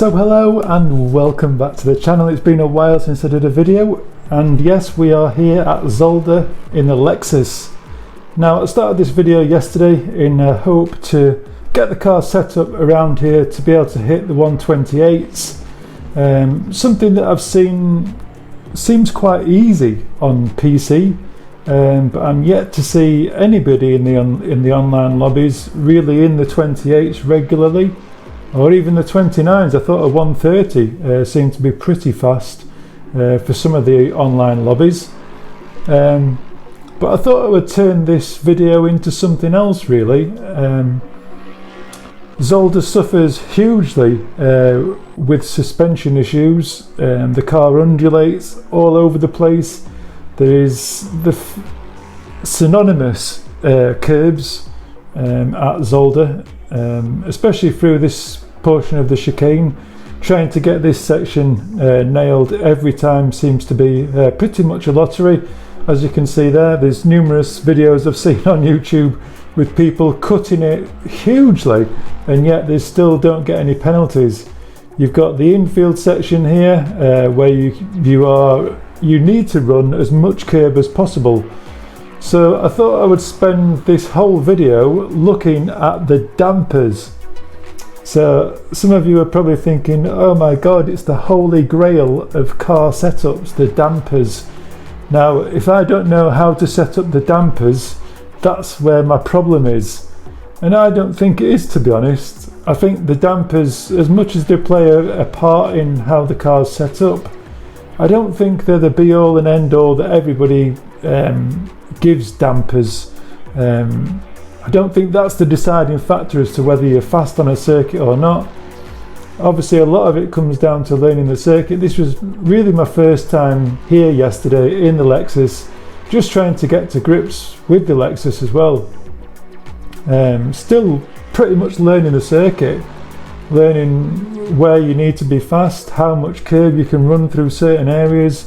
So hello and welcome back to the channel. It's been a while since I did a video, and yes, we are here at Zolder in the Lexus. Now I started this video yesterday in hope to get the car set up around here to be able to hit the 128s. Something that I've seen seems quite easy on PC, but I'm yet to see anybody in the online lobbies really in the 28s regularly, or even the 29s. I thought a 130 seemed to be pretty fast for some of the online lobbies, but I thought I would turn this video into something else really. Zolder suffers hugely with suspension issues. The car undulates all over the place. There is the synonymous curbs at Zolder, especially through this portion of the chicane. Trying to get this section nailed every time seems to be pretty much a lottery. As you can see there's numerous videos I've seen on YouTube with people cutting it hugely, and yet they still don't get any penalties. You've got the infield section here where you need to run as much curb as possible. So I thought I would spend this whole video looking at the dampers. So some of you are probably thinking, oh my god, it's the holy grail of car setups, the dampers. Now if I don't know how to set up the dampers, that's where my problem is. And I don't think it is, to be honest. I think the dampers, as much as they play a part in how the car's set up, I don't think they're the be all and end all that everybody gives dampers. I don't think that's the deciding factor as to whether you're fast on a circuit or not. Obviously a lot of it comes down to learning the circuit. This was really my first time here yesterday in the Lexus, just trying to get to grips with the Lexus as well. Still pretty much learning the circuit, learning where you need to be fast, how much curb you can run through certain areas,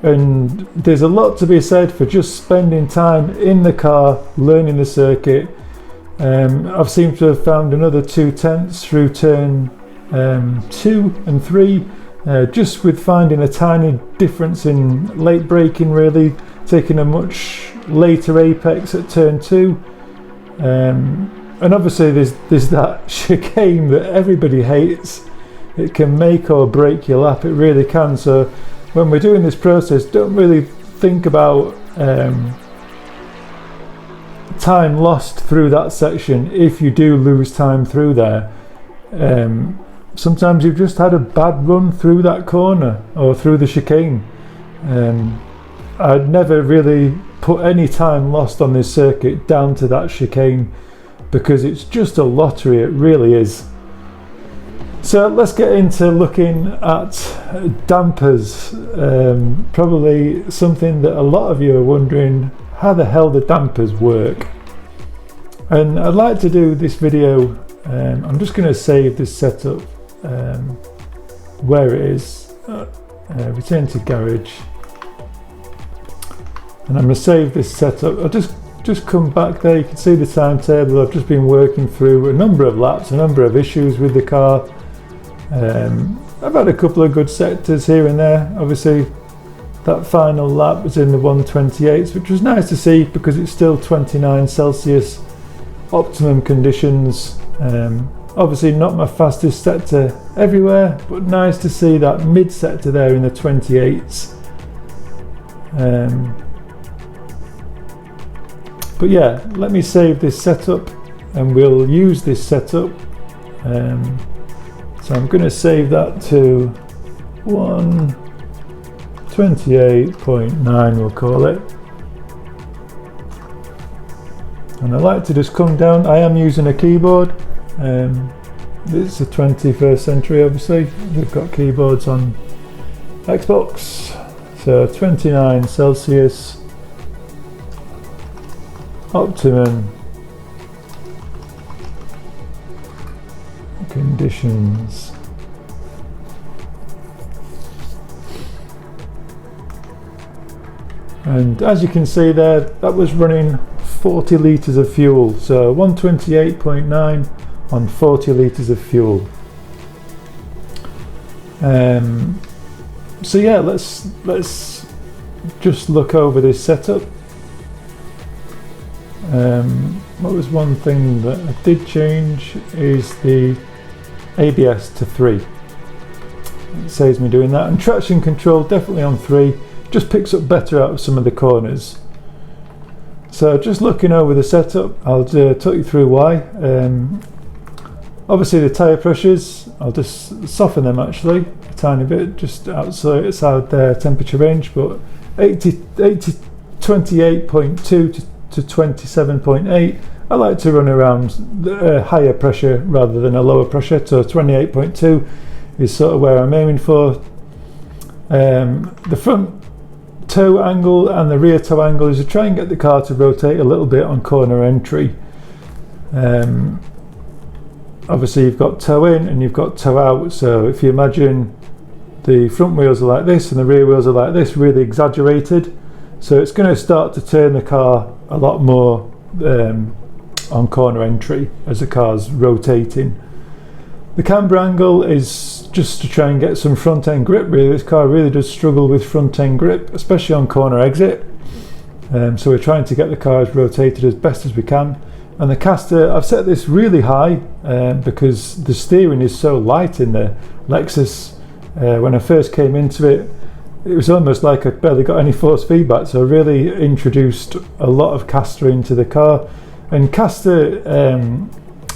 and there's a lot to be said for just spending time in the car learning the circuit. I've seemed to have found another 2/10 through turn 2 and 3, just with finding a tiny difference in late braking, really taking a much later apex at turn 2, and obviously there's that chicane that everybody hates. It can make or break your lap, it really can. So when we're doing this process, don't really think about time lost through that section. If you do lose time through there, sometimes you've just had a bad run through that corner or through the chicane. I'd never really put any time lost on this circuit down to that chicane, because it's just a lottery, it really is. So let's get into looking at dampers. Probably something that a lot of you are wondering, how the hell the dampers work. And I'd like to do this video, I'm just going to save this setup where it is, return to garage, and I'm going to save this setup. I'll just come back there. You can see the timetable. I've just been working through a number of laps, a number of issues with the car. I've had a couple of good sectors here and there. Obviously that final lap was in the 128s, which was nice to see because it's still 29 Celsius optimum conditions. Obviously not my fastest sector everywhere, but nice to see that mid sector there in the 28s. But yeah, let me save this setup and we'll use this setup. So I'm going to save that to 128.9, we'll call it. And I like to just come down. I am using a keyboard. It's the 21st century, obviously. We've got keyboards on Xbox. So 29 Celsius optimum conditions. And as you can see there, that was running 40 litres of fuel, so 128.9 on 40 litres of fuel. So yeah, let's just look over this setup. What was one thing that I did change is the ABS to 3. It saves me doing that, and traction control definitely on 3, just picks up better out of some of the corners. So just looking over the setup, I'll talk you through why. Obviously the tyre pressures, I'll just soften them actually a tiny bit, just outside their temperature range, but 28.2 to 27.8. I like to run around a higher pressure rather than a lower pressure, so 28.2 is sort of where I'm aiming for. The front toe angle and the rear toe angle is to try and get the car to rotate a little bit on corner entry. Obviously you've got toe in and you've got toe out, so if you imagine the front wheels are like this and the rear wheels are like this, really exaggerated, so it's going to start to turn the car a lot more on corner entry as the car's rotating. The camber angle is just to try and get some front end grip. Really, this car really does struggle with front end grip, especially on corner exit, so we're trying to get the cars rotated as best as we can. And the caster, I've set this really high because the steering is so light in the Lexus. When I first came into it, it was almost like I barely got any force feedback, so I really introduced a lot of caster into the car. And caster,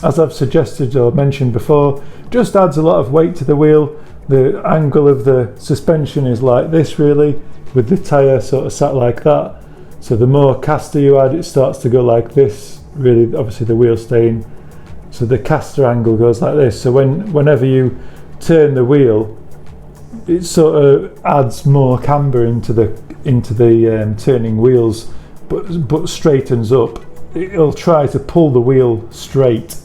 as I've suggested or mentioned before, just adds a lot of weight to the wheel. The angle of the suspension is like this really, with the tyre sort of sat like that. So the more caster you add, it starts to go like this. Really, obviously the wheel staying, so the caster angle goes like this, so whenever you turn the wheel, it sort of adds more camber into the turning wheels, but straightens up. It'll try to pull the wheel straight.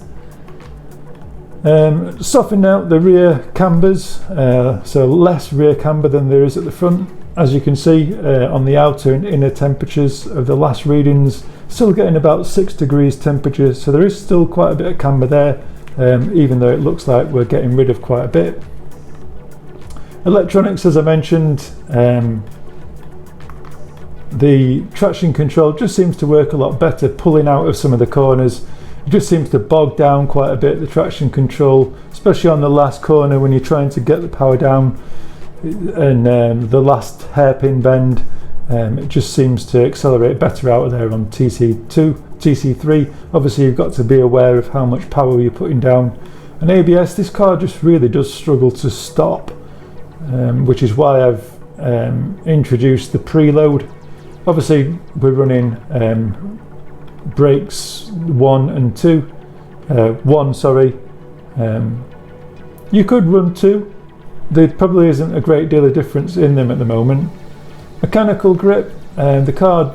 Soften out the rear cambers, so less rear camber than there is at the front. As you can see on the outer and inner temperatures of the last readings, still getting about 6 degrees temperature, so there is still quite a bit of camber there, even though it looks like we're getting rid of quite a bit. Electronics, as I mentioned, the traction control just seems to work a lot better pulling out of some of the corners. It just seems to bog down quite a bit, the traction control, especially on the last corner when you're trying to get the power down, and the last hairpin bend. It just seems to accelerate better out of there on TC2, TC3. Obviously you've got to be aware of how much power you're putting down. And ABS, this car just really does struggle to stop, which is why I've introduced the preload. Obviously we're running brakes 1 and 2. 1, sorry. You could run 2. There probably isn't a great deal of difference in them at the moment. Mechanical grip, the car,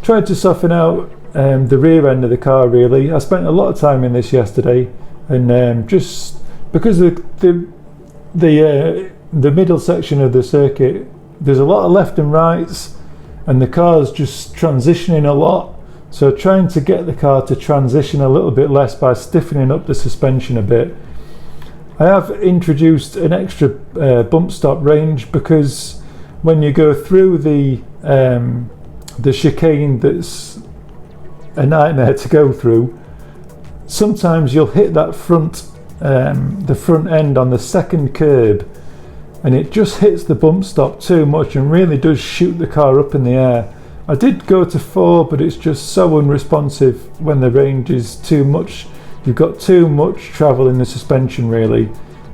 tried to soften out the rear end of the car really. I spent a lot of time in this yesterday, and just because the middle section of the circuit, there's a lot of left and rights, and the car's just transitioning a lot. So trying to get the car to transition a little bit less by stiffening up the suspension a bit. I have introduced an extra bump stop range, because when you go through the chicane that's a nightmare to go through, sometimes you'll hit that the front end on the second curb, and it just hits the bump stop too much and really does shoot the car up in the air. I did go to 4, but it's just so unresponsive when the range is too much. You've got too much travel in the suspension really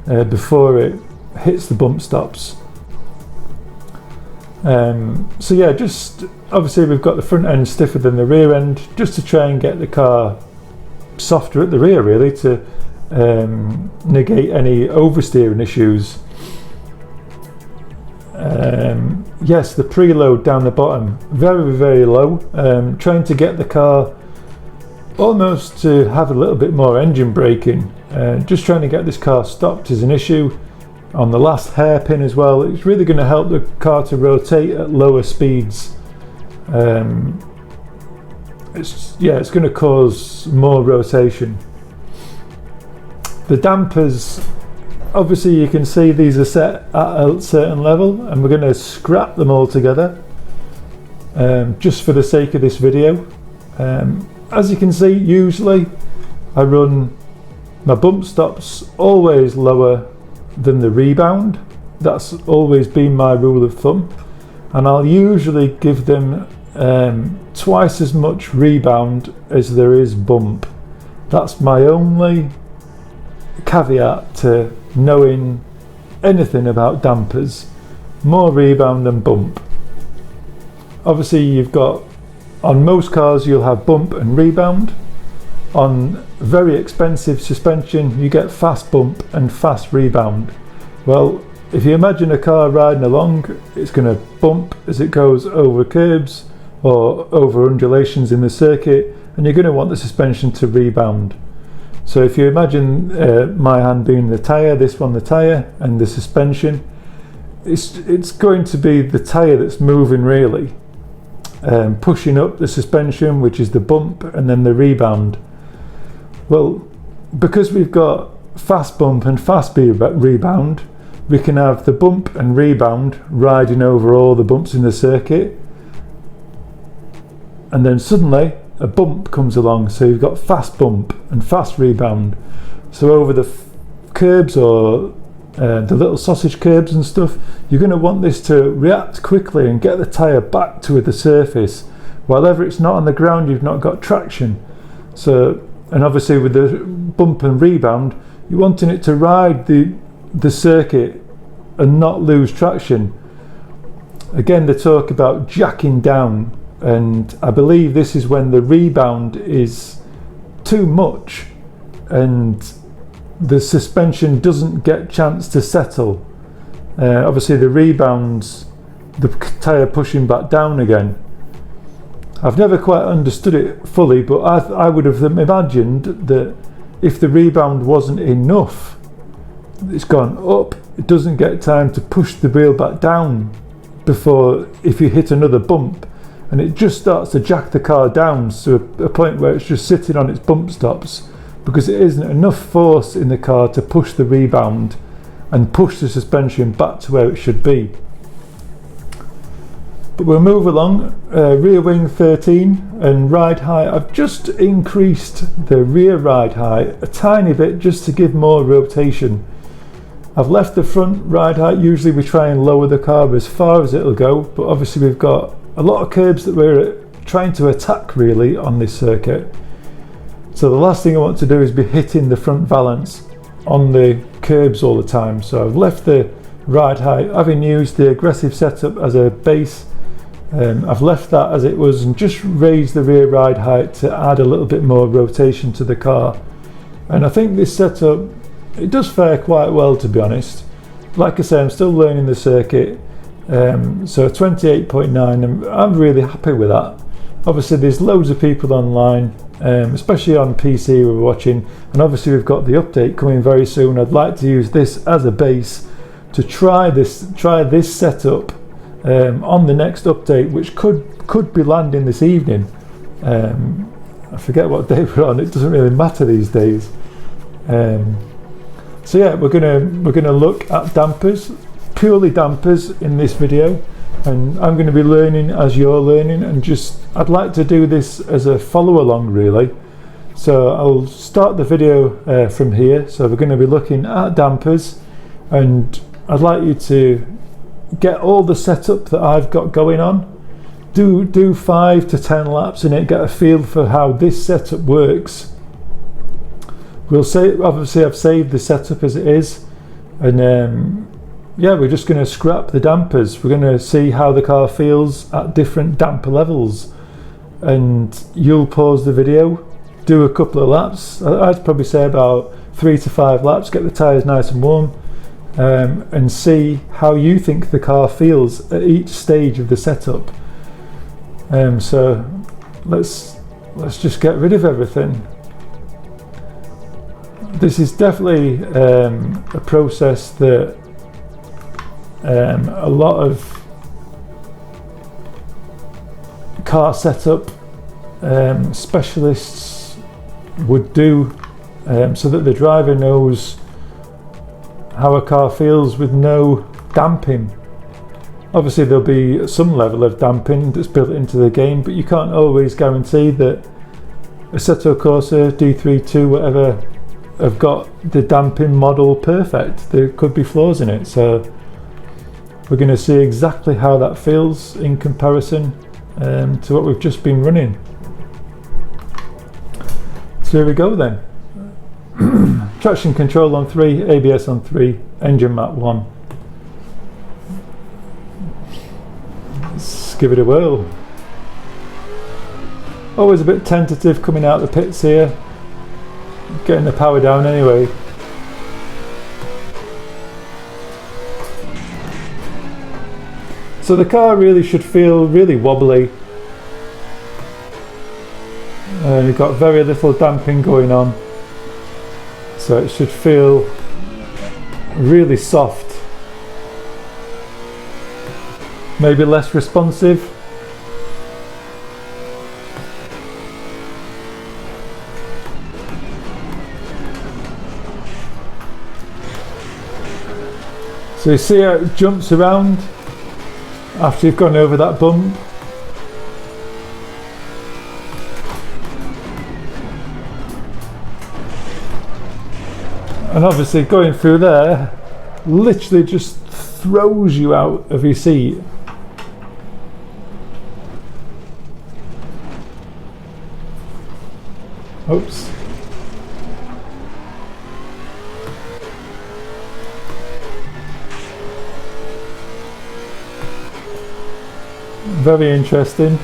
before it hits the bump stops. So yeah, just obviously we've got the front end stiffer than the rear end, just to try and get the car softer at the rear really, to negate any oversteering issues. Yes, the preload down the bottom, very, very low. Trying to get the car almost to have a little bit more engine braking. Just trying to get this car stopped is an issue. On the last hairpin as well, it's really going to help the car to rotate at lower speeds. It's going to cause more rotation. The dampers, obviously you can see these are set at a certain level, and we're going to scrap them all together just for the sake of this video. As you can see, usually I run my bump stops always lower than the rebound. That's always been my rule of thumb, and I'll usually give them twice as much rebound as there is bump. That's my only caveat to knowing anything about dampers. More rebound than bump. Obviously you've got, on most cars you'll have bump and rebound. On very expensive suspension you get fast bump and fast rebound. Well, if you imagine a car riding along, it's going to bump as it goes over curbs or over undulations in the circuit, and you're going to want the suspension to rebound. So if you imagine my hand being the tyre, this one the tyre, and the suspension, it's going to be the tyre that's moving really, pushing up the suspension, which is the bump, and then the rebound. Well, because we've got fast bump and fast rebound, we can have the bump and rebound riding over all the bumps in the circuit, and then suddenly a bump comes along, so you've got fast bump and fast rebound. So over the curbs or the little sausage curbs and stuff, you're going to want this to react quickly and get the tyre back to the surface. Wherever it's not on the ground, you've not got traction. So, and obviously with the bump and rebound, you're wanting it to ride the circuit and not lose traction. Again, they talk about jacking down, and I believe this is when the rebound is too much and the suspension doesn't get chance to settle. Obviously the rebounds the tyre pushing back down again. I've never quite understood it fully, but I would have imagined that if the rebound wasn't enough, it's gone up, it doesn't get time to push the wheel back down before, if you hit another bump, and it just starts to jack the car down to a point where it's just sitting on its bump stops because it isn't enough force in the car to push the rebound and push the suspension back to where it should be. But we'll move along. Rear wing 13 and ride height. I've just increased the rear ride height a tiny bit just to give more rotation. I've left the front ride height. Usually we try and lower the car as far as it'll go, but obviously we've got a lot of curbs that we're trying to attack really on this circuit. So the last thing I want to do is be hitting the front valance on the curbs all the time. So I've left the ride height, having used the aggressive setup as a base. I've left that as it was and just raised the rear ride height to add a little bit more rotation to the car. And I think this setup, it does fare quite well, to be honest. Like I say, I'm still learning the circuit. So 28.9, and I'm really happy with that. Obviously there's loads of people online, especially on PC we're watching, and obviously we've got the update coming very soon. I'd like to use this as a base to try this setup on the next update, which could be landing this evening. I forget what day we're on, it doesn't really matter these days. So yeah, we're gonna look at dampers, purely dampers in this video, and I'm going to be learning as you're learning, and I'd like to do this as a follow along really. So I'll start the video from here. So we're going to be looking at dampers, and I'd like you to get all the setup that I've got going on, do 5 to 10 laps in it, get a feel for how this setup works. We'll say, obviously I've saved the setup as it is, and yeah, we're just going to scrap the dampers. We're going to see how the car feels at different damper levels, and you'll pause the video, do a couple of laps. I'd probably say about 3 to 5 laps, get the tyres nice and warm, and see how you think the car feels at each stage of the setup. So let's just get rid of everything. This is definitely a process that a lot of car setup specialists would do, so that the driver knows how a car feels with no damping. Obviously there'll be some level of damping that's built into the game, but you can't always guarantee that Assetto Corsa, D3, whatever, have got the damping model perfect. There could be flaws in it, so we're going to see exactly how that feels in comparison to what we've just been running. So here we go then. Traction control on 3, ABS on 3, engine map 1. Let's give it a whirl. Always a bit tentative coming out the pits here, getting the power down anyway. So the car really should feel really wobbly. You've got very little damping going on, so it should feel really soft, maybe less responsive. So you see how it jumps around after you've gone over that bump. And obviously going through there literally just throws you out of your seat. Oops. Very interesting.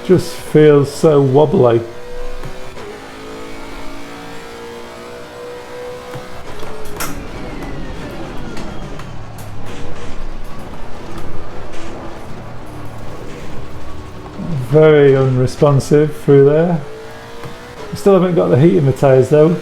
Just feels so wobbly. Very unresponsive through there. Still haven't got the heat in the tyres though.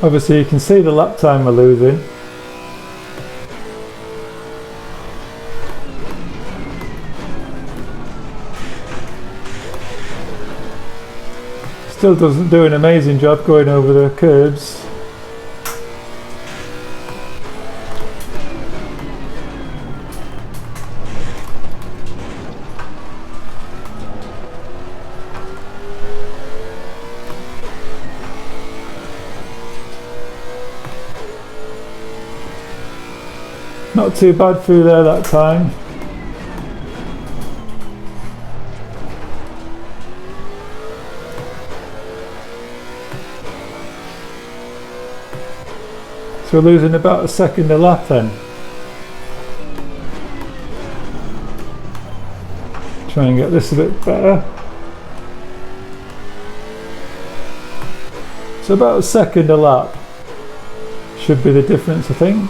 Obviously you can see the lap time we're losing. Still doesn't do an amazing job going over the curbs. Not too bad through there that time. So we're losing about a second a lap then. Try and get this a bit better. So about a second a lap should be the difference, I think.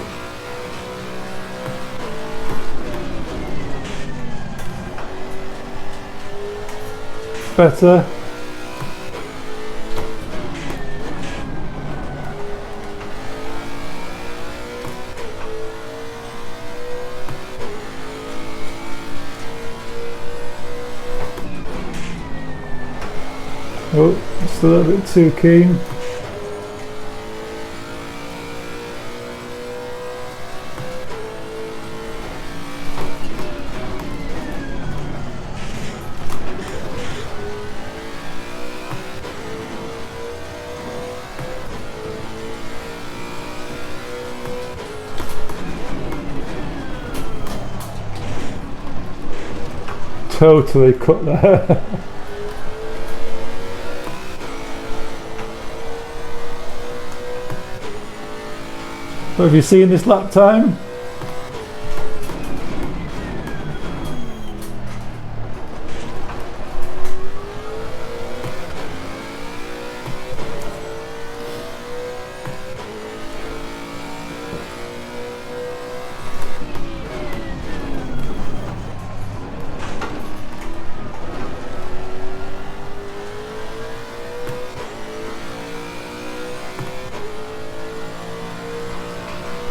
Better. Oh, just a little bit too keen. Totally cut there. But have you seen this lap time?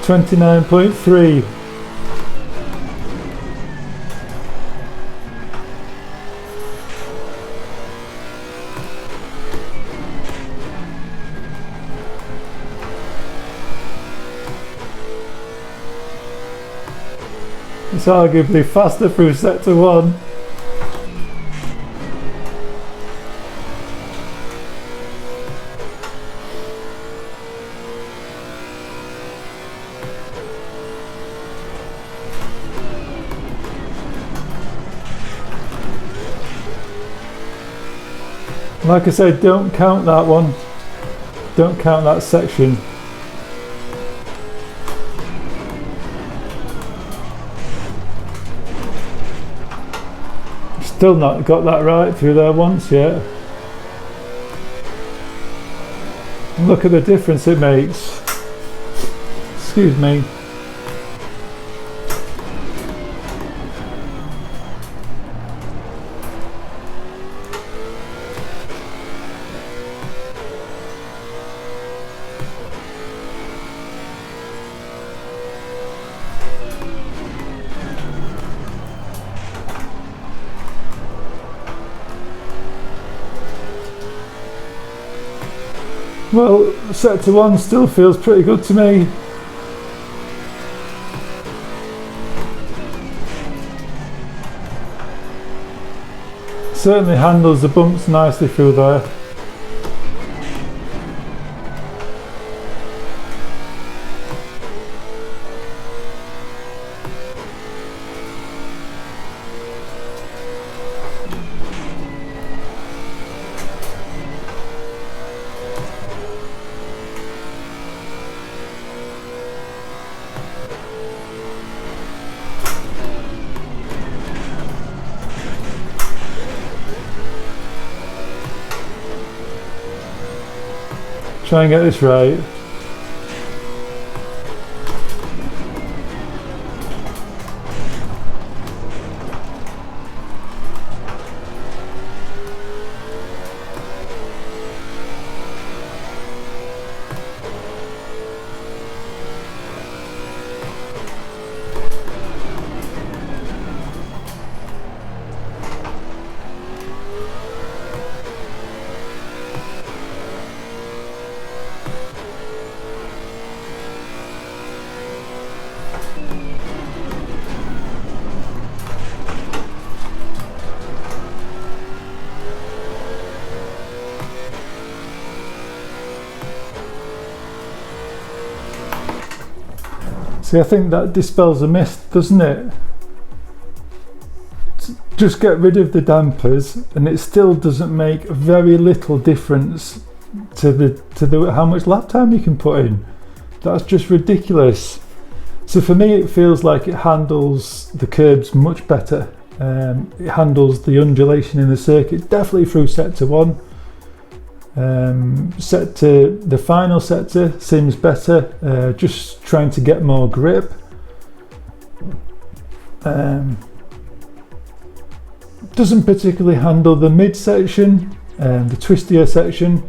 29.3. It's arguably faster through sector 1. Like I said, don't count that one. Don't count that section. Still not got that right through there once yet. Look at the difference it makes. Excuse me. Well, sector 1 still feels pretty good to me. Certainly handles the bumps nicely through there. Try and get this right. See, I think that dispels a myth, doesn't it? Just get rid of the dampers and it still doesn't make very little difference to the how much lap time you can put in. That's just ridiculous. So for me it feels like it handles the curbs much better. It handles the undulation in the circuit definitely through sector 1. The final sector seems better, just trying to get more grip. Doesn't particularly handle the mid section, the twistier section.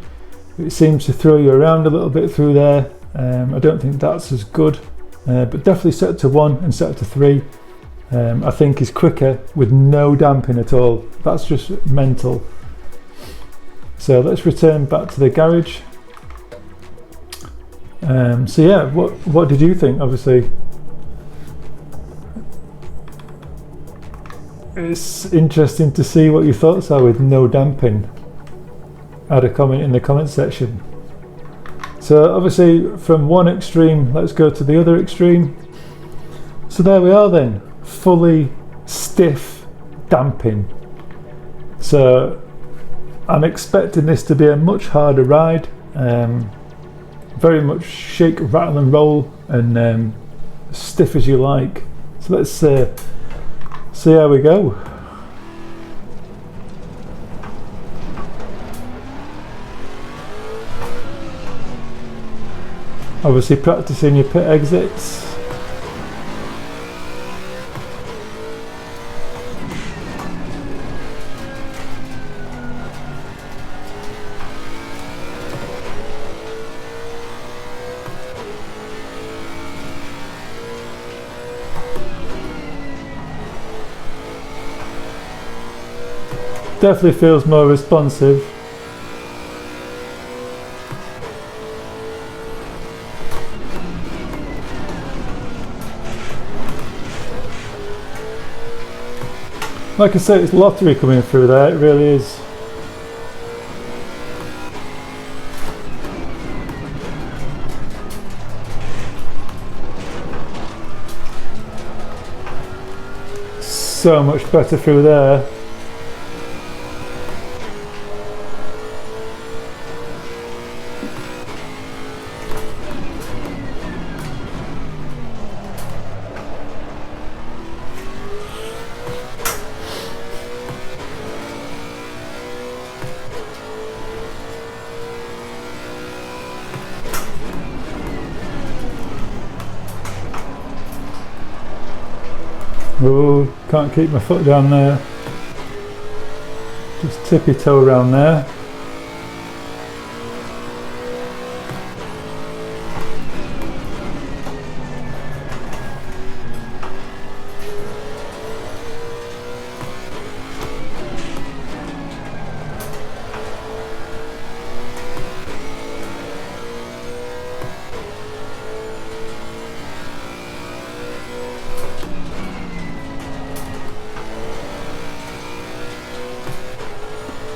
It seems to throw you around a little bit through there. I don't think that's as good, but definitely sector 1 and sector 3 I think is quicker with no damping at all. That's just mental. So let's return back to the garage. So yeah, what did you think? Obviously, it's interesting to see what your thoughts are with no damping. Add a comment in the comment section. So obviously from one extreme, let's go to the other extreme. So there we are then, fully stiff damping. So I'm expecting this to be a much harder ride, very much shake, rattle and roll, and stiff as you like. So let's see how we go. Obviously practicing your pit exits. definitely feels more responsive. Like I say, it's lottery coming through there, it really is. So much better through there. Oh, can't keep my foot down there. Just tippy toe around there.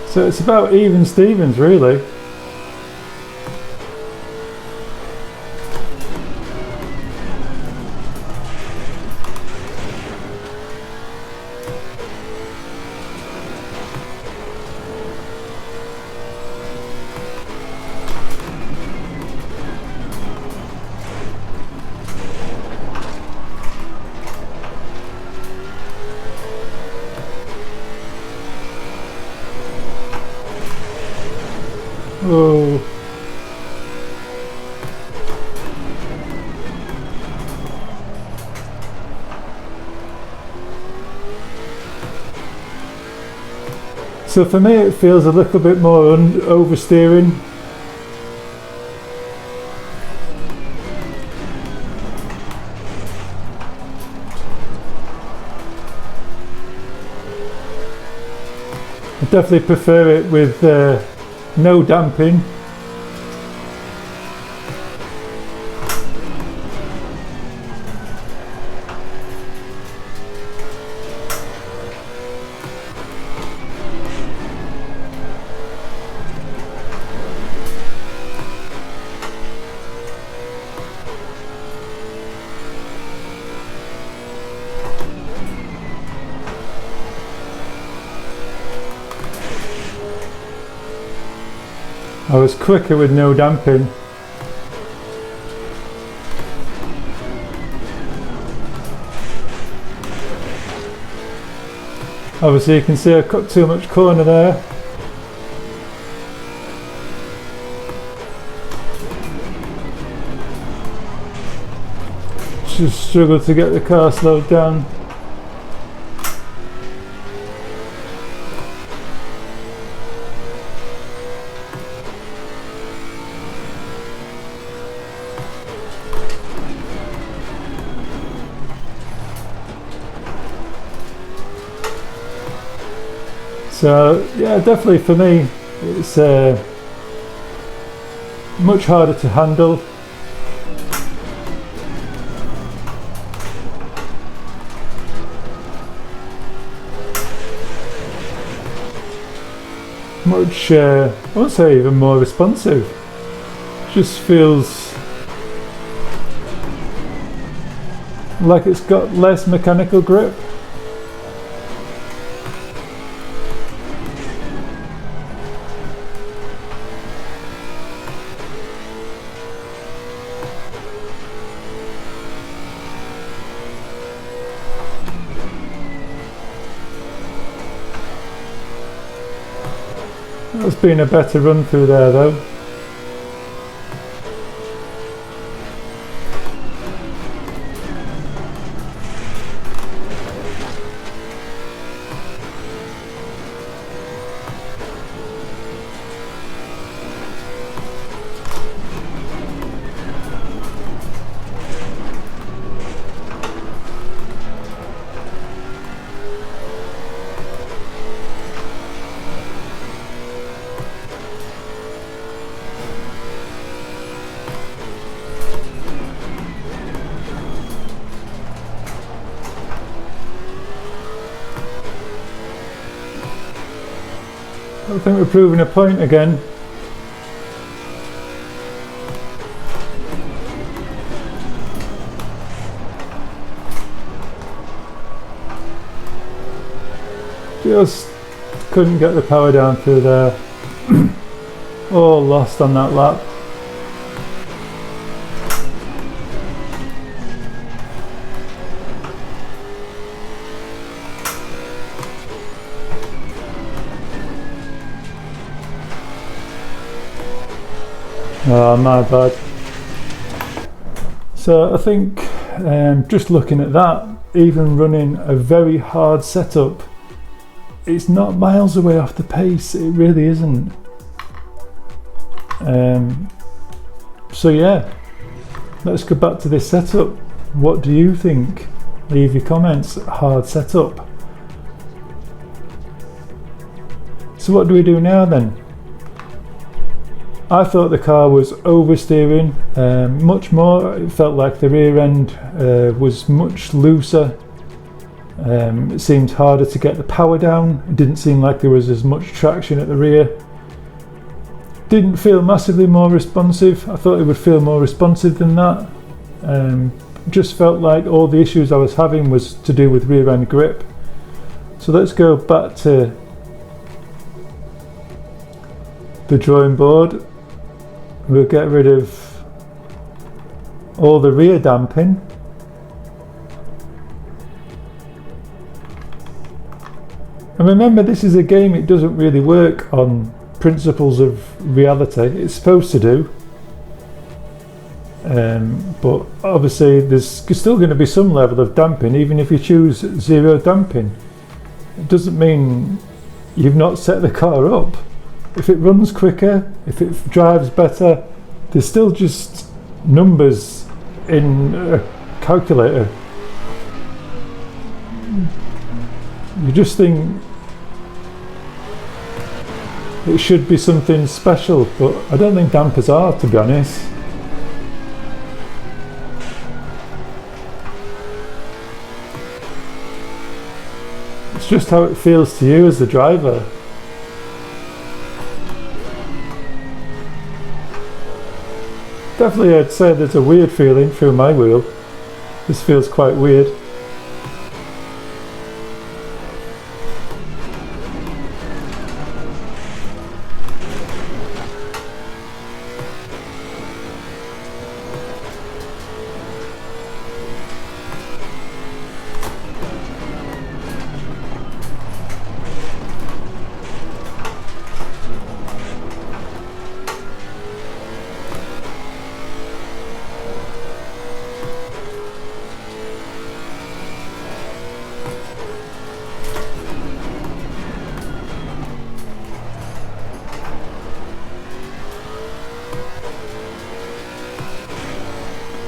So it's about even Stevens really. Oh. So for me it feels a little bit more oversteering. I definitely prefer it with no damping. I was quicker with no damping. Obviously you can see I cut too much corner there. Just struggled to get the car slowed down. So yeah, definitely for me it's much harder to handle. Much, I won't say even more responsive. Just feels like it's got less mechanical grip. That's been a better run through there though. I think we're proving a point again. Just couldn't get the power down through there. All lost on that lap. Oh, my bad. So I think just looking at that, even running a very hard setup, it's not miles away off the pace. It really isn't. So yeah, let's go back to this setup. What do you think? Leave your comments. Hard setup. So what do we do now then? I thought the car was oversteering much more. It felt like the rear end was much looser. It seemed harder to get the power down. It didn't seem like there was as much traction at the rear. Didn't feel massively more responsive. I thought it would feel more responsive than that. Just felt like all the issues I was having was to do with rear end grip. So let's go back to the drawing board. We'll get rid of all the rear damping. And remember, this is a game, it doesn't really work on principles of reality. It's supposed to do. But obviously there's still going to be some level of damping, even if you choose zero damping. It doesn't mean you've not set the car up. If it runs quicker, if it drives better, there's still just numbers in a calculator. You just think it should be something special, but I don't think dampers are, to be honest. It's just how it feels to you as the driver. Definitely I'd say there's a weird feeling through my wheel. This feels quite weird.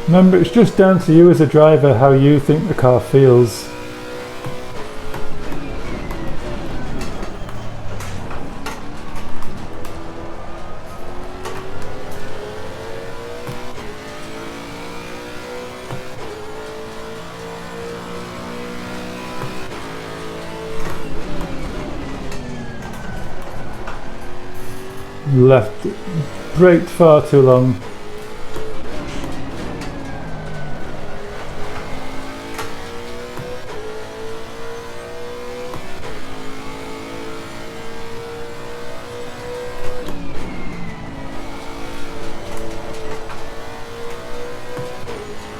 Remember, it's just down to you as a driver how you think the car feels. Left, braked far too long.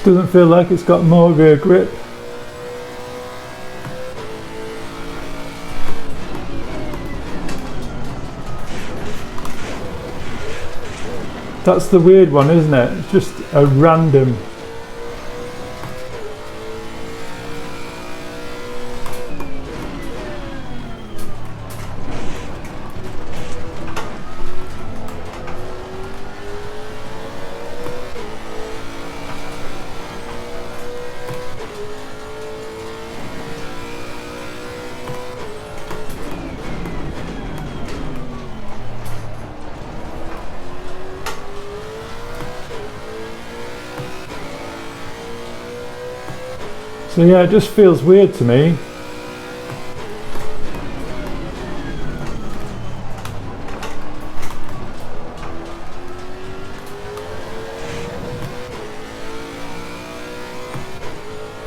Doesn't feel like it's got more rear grip. That's the weird one, isn't it? It's just a random. So yeah, it just feels weird to me.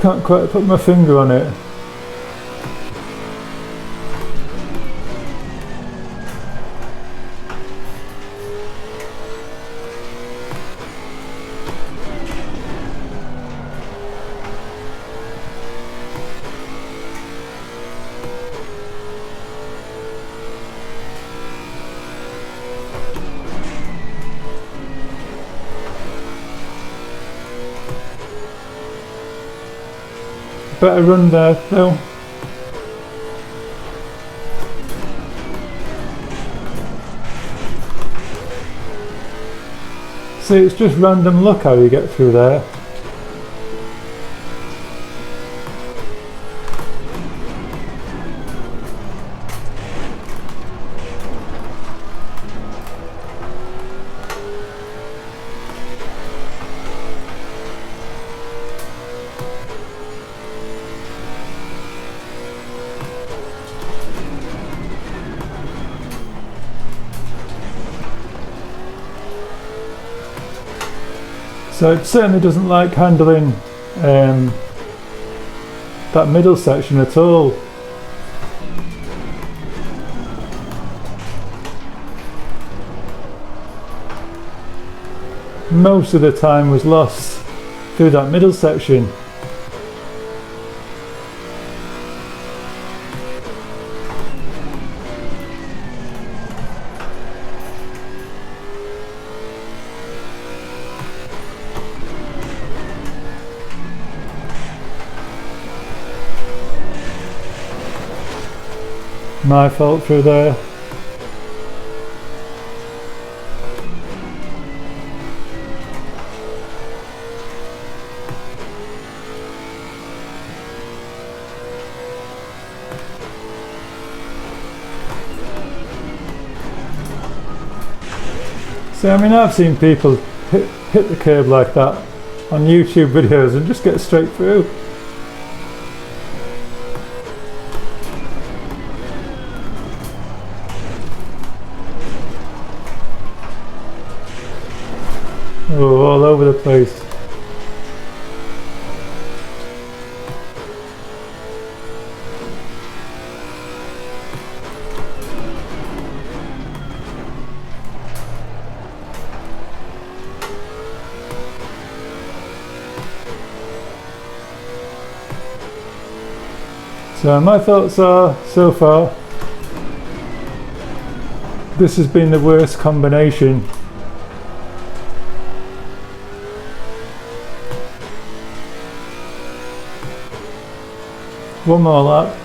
Can't quite put my finger on it. Better run there though. See, it's just random luck how you get through there. So it certainly doesn't like handling that middle section at all. Most of the time was lost through that middle section. My fault through there. So I mean, I've seen people hit the curb like that on YouTube videos and just get straight through. Oh, all over the place. So my thoughts are, so far, this has been the worst combination. One more lap.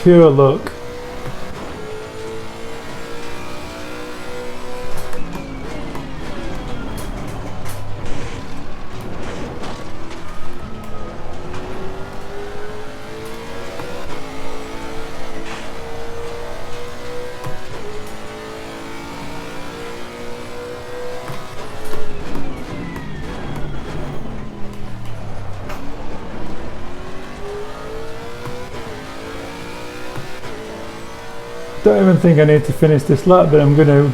Pure luck. Don't even think I need to finish this lap, but I'm going to.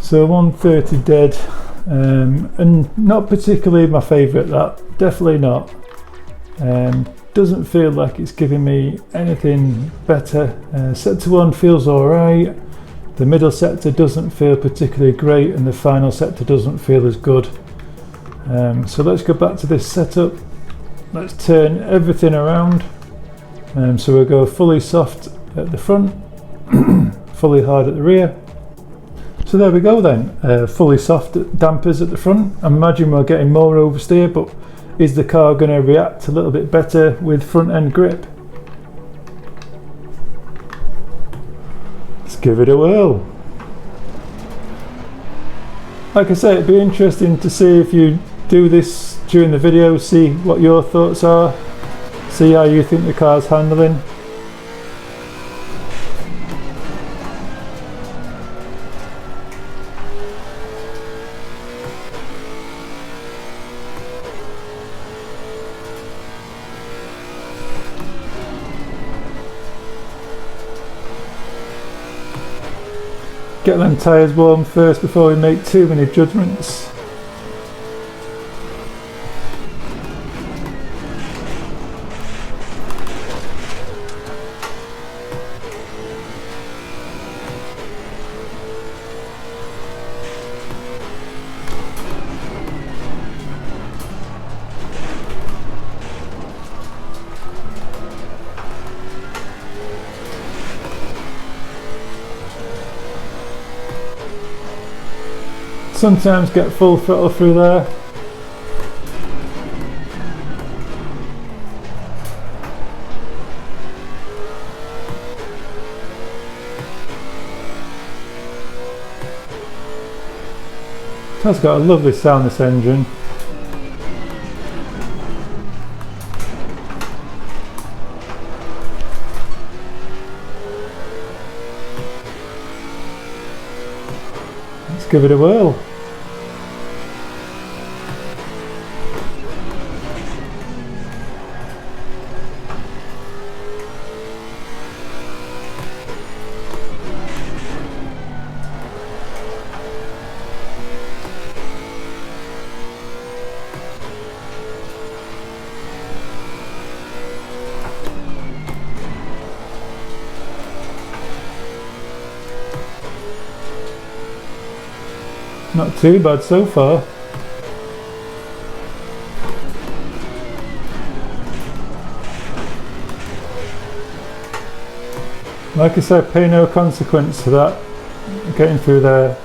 So 130 dead, and not particularly my favourite lap, definitely not. Doesn't feel like it's giving me anything better. Sector 1 feels alright, the middle sector doesn't feel particularly great, and the final sector doesn't feel as good. So let's go back to this setup. Let's turn everything around. So we'll go fully soft at the front, fully hard at the rear. So there we go then, fully soft dampers at the front. I imagine we're getting more oversteer, but is the car going to react a little bit better with front end grip? Let's give it a whirl. Like I say, it'd be interesting to see if you do this during the video, see what your thoughts are, see how you think the car's handling. Get them tyres warm first before we make too many judgments. Sometimes get full throttle through there. It has got a lovely sound, this engine. Let's give it a whirl. Not too bad so far. Like I said, pay no consequence to that, getting through there.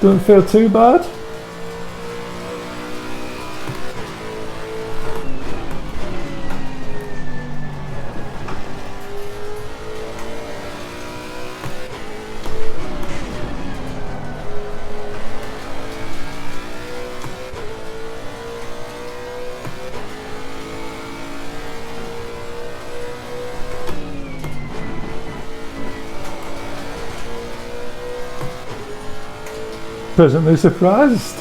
Don't feel too bad. Pleasantly surprised.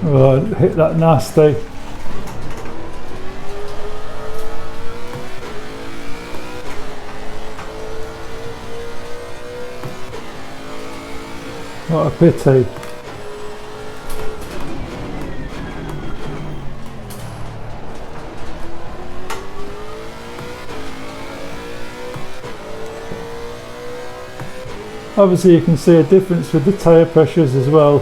Oh, hit that nasty. What a pity. Obviously you can see a difference with the tyre pressures as well.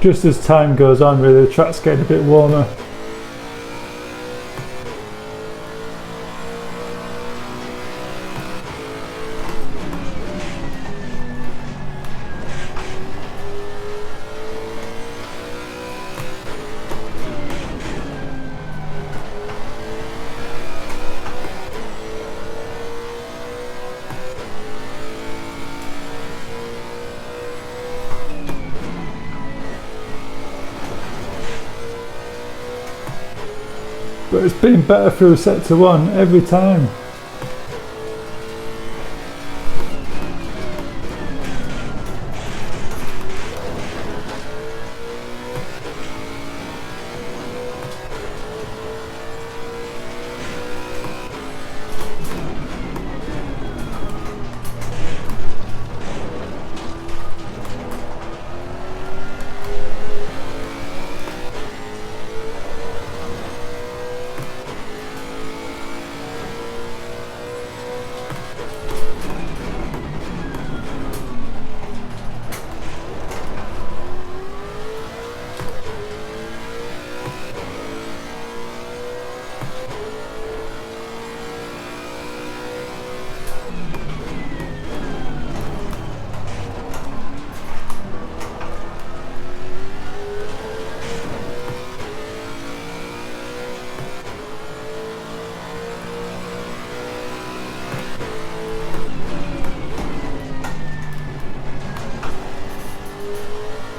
Just as time goes on, really, the track's getting a bit warmer. but it's been better through sector 1 every time.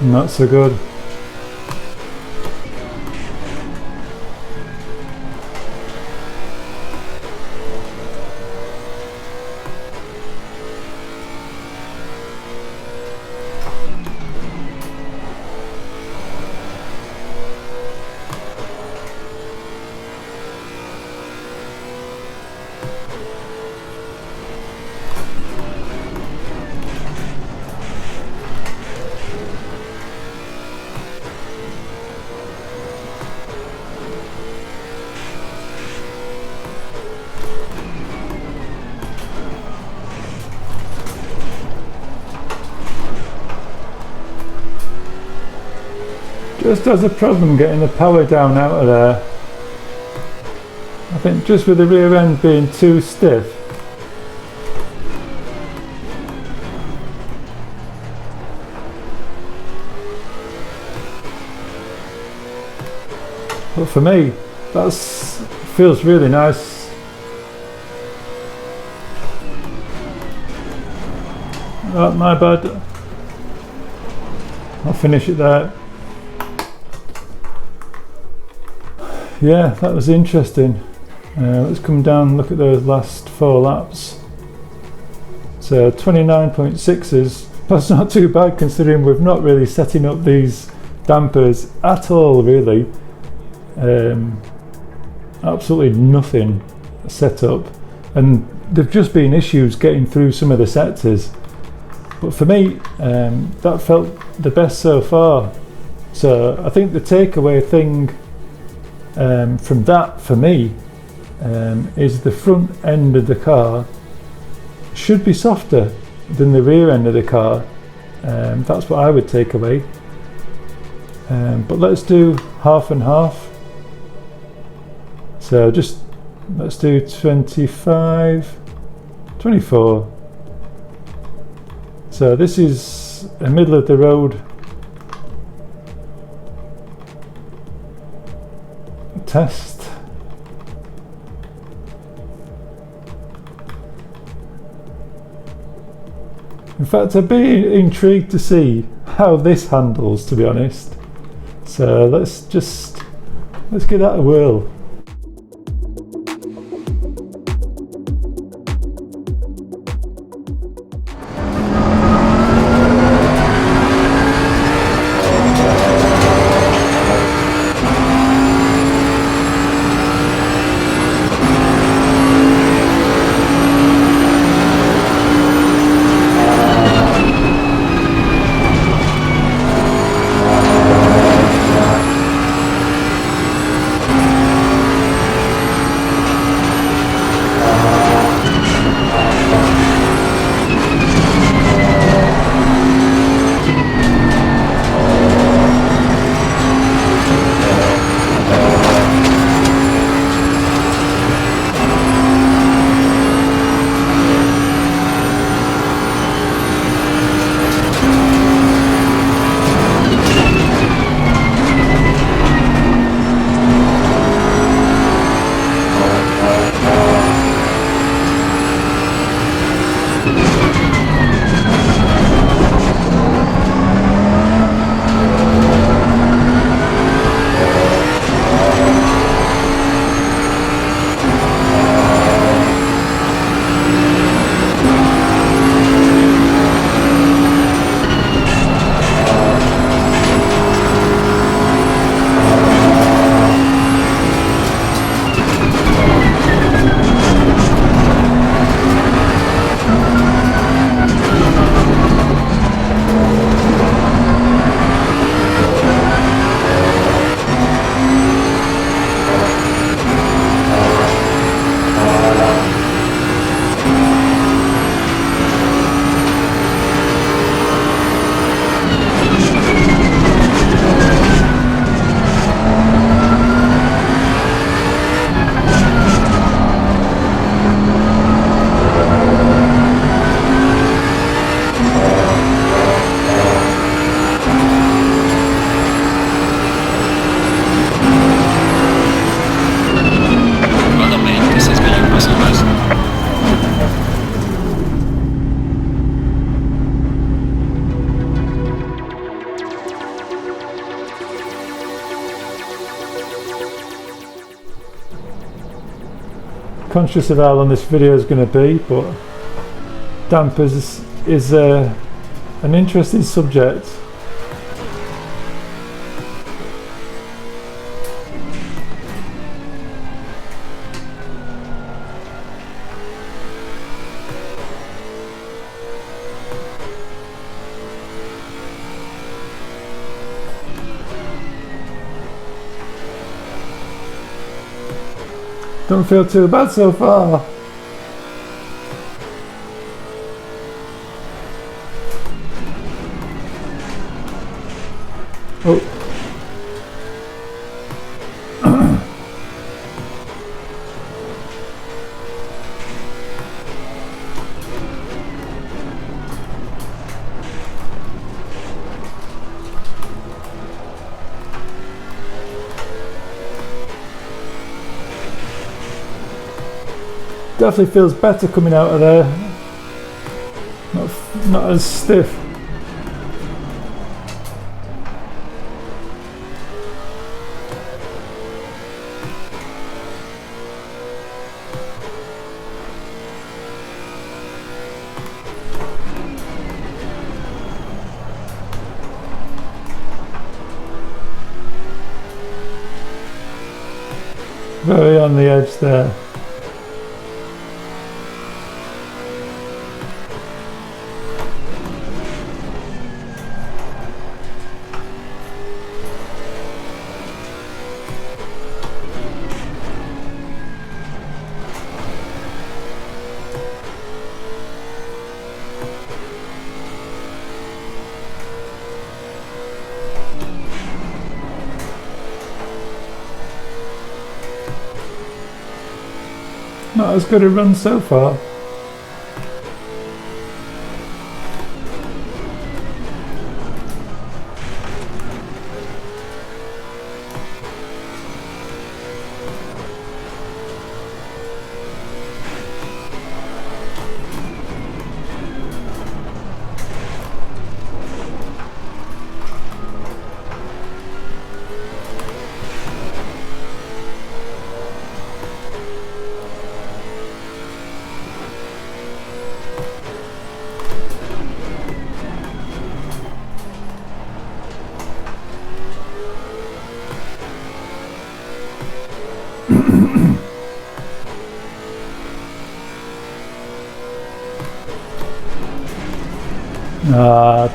Not so good. Just has a problem getting the power down out of there. I think just with the rear end being too stiff. But for me, that feels really nice. Oh, my bad. I'll finish it there. Yeah, that was interesting. Let's come down and look at those last 4 laps. So 29.6s, that's not too bad considering we've not really setting up these dampers at all really. Absolutely nothing set up, and there've just been issues getting through some of the sectors. But for me, that felt the best so far. So I think the takeaway thing from that for me is the front end of the car should be softer than the rear end of the car. That's what I would take away. But let's do half and half. So just let's do 25, 24. So this is a middle of the road test. In fact, I'd be intrigued to see how this handles, to be honest. So let's give that a whirl. conscious of how long this video is going to be, but dampers is an interesting subject. Don't feel too bad so far. Oh. Definitely feels better coming out of there. Not as stiff. Very on the edge there. Not as good a run so far.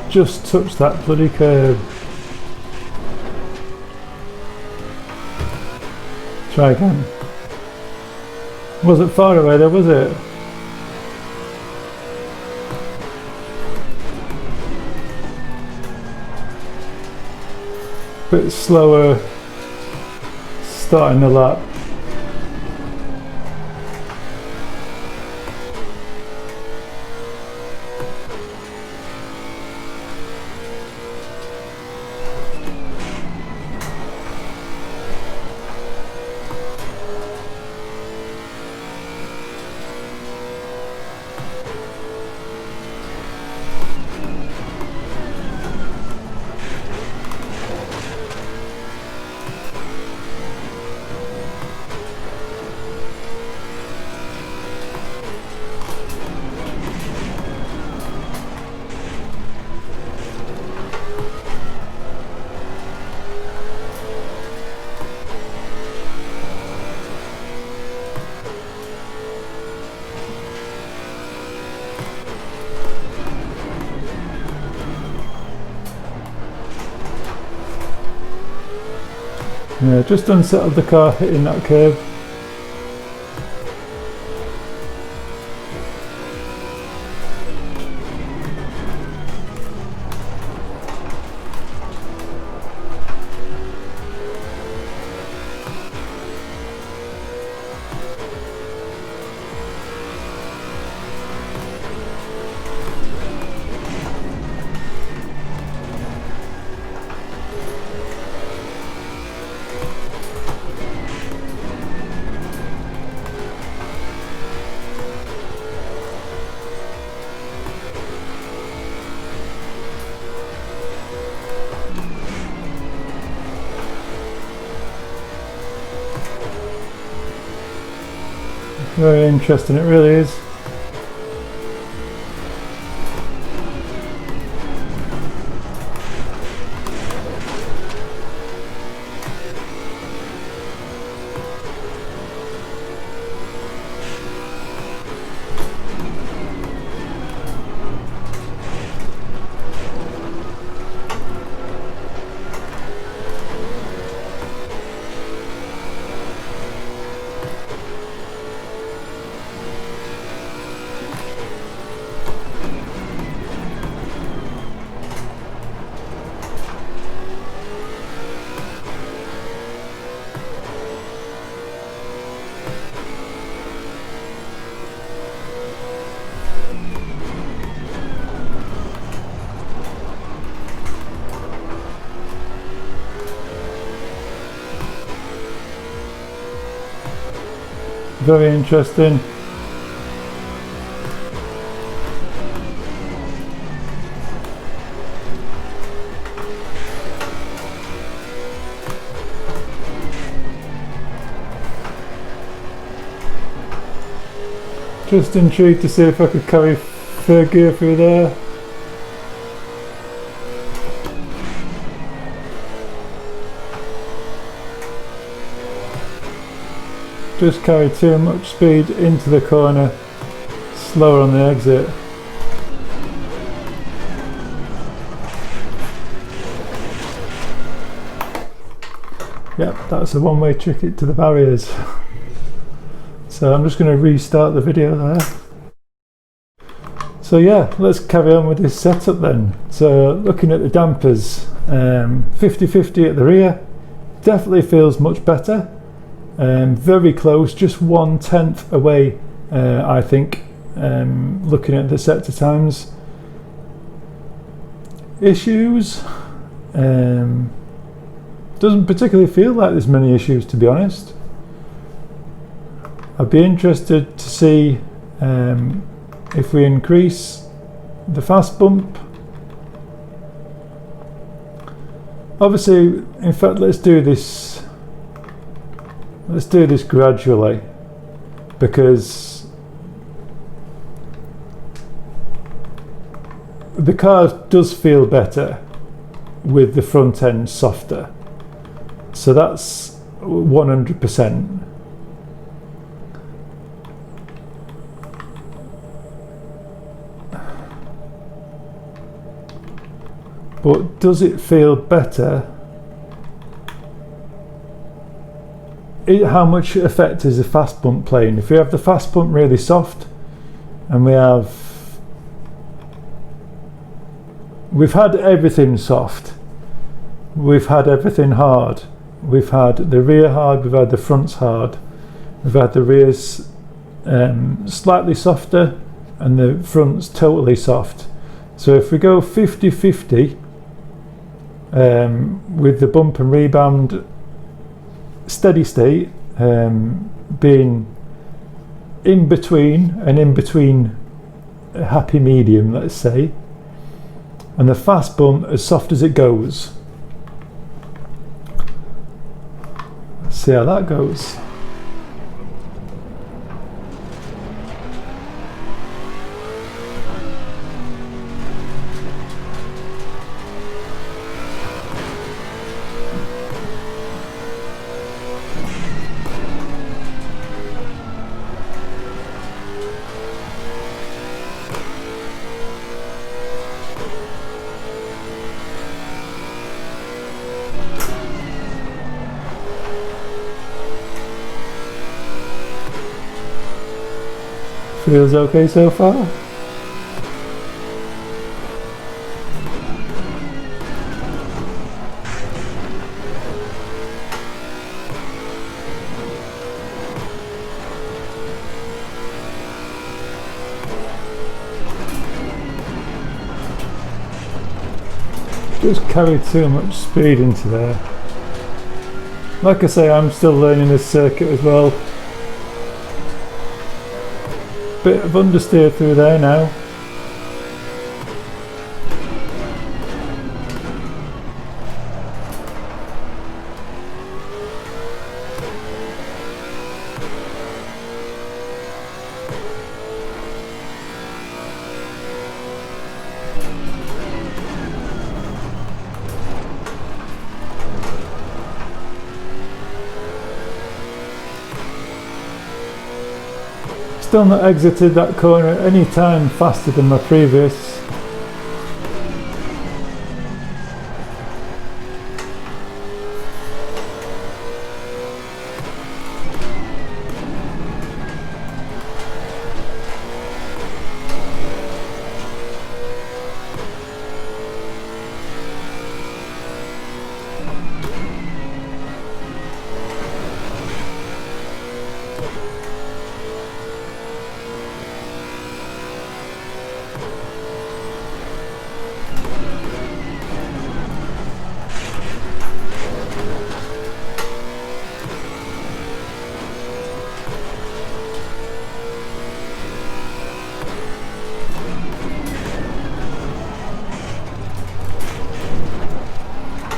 Just touched that bloody curb. Try again. Wasn't far away there, was it? Bit slower starting the lap. Yeah, just unsettled the car hitting that curve. Very interesting, it really is. Very interesting. Just intrigued to see if I could carry third gear through there. Just carried too much speed into the corner, slower on the exit. Yep, that's a one-way ticket to the barriers. So I'm just going to restart the video there. So yeah, let's carry on with this setup then. So looking at the dampers, 50-50 at the rear, definitely feels much better. Very close, just 1/10 away, I think, looking at the sector times. Issues, doesn't particularly feel like there's many issues, to be honest. I'd be interested to see if we increase the fast bump. Obviously, in fact, let's do this gradually, because the car does feel better with the front end softer, so that's 100%. But does it feel better? How much effect is the fast bump playing? If we have the fast bump really soft, and we've had everything soft, we've had everything hard, we've had the rear hard, we've had the fronts hard, we've had the rears slightly softer and the fronts totally soft. So if we go 50-50 with the bump and rebound steady state being in between, an in-between happy medium, let's say, and the fast bump as soft as it goes. Let's see how that goes. Feels okay so far. Just carried too much speed into there. Like I say, I'm still learning this circuit as well. Bit of understeer through there now. still not exited that corner any time faster than my previous.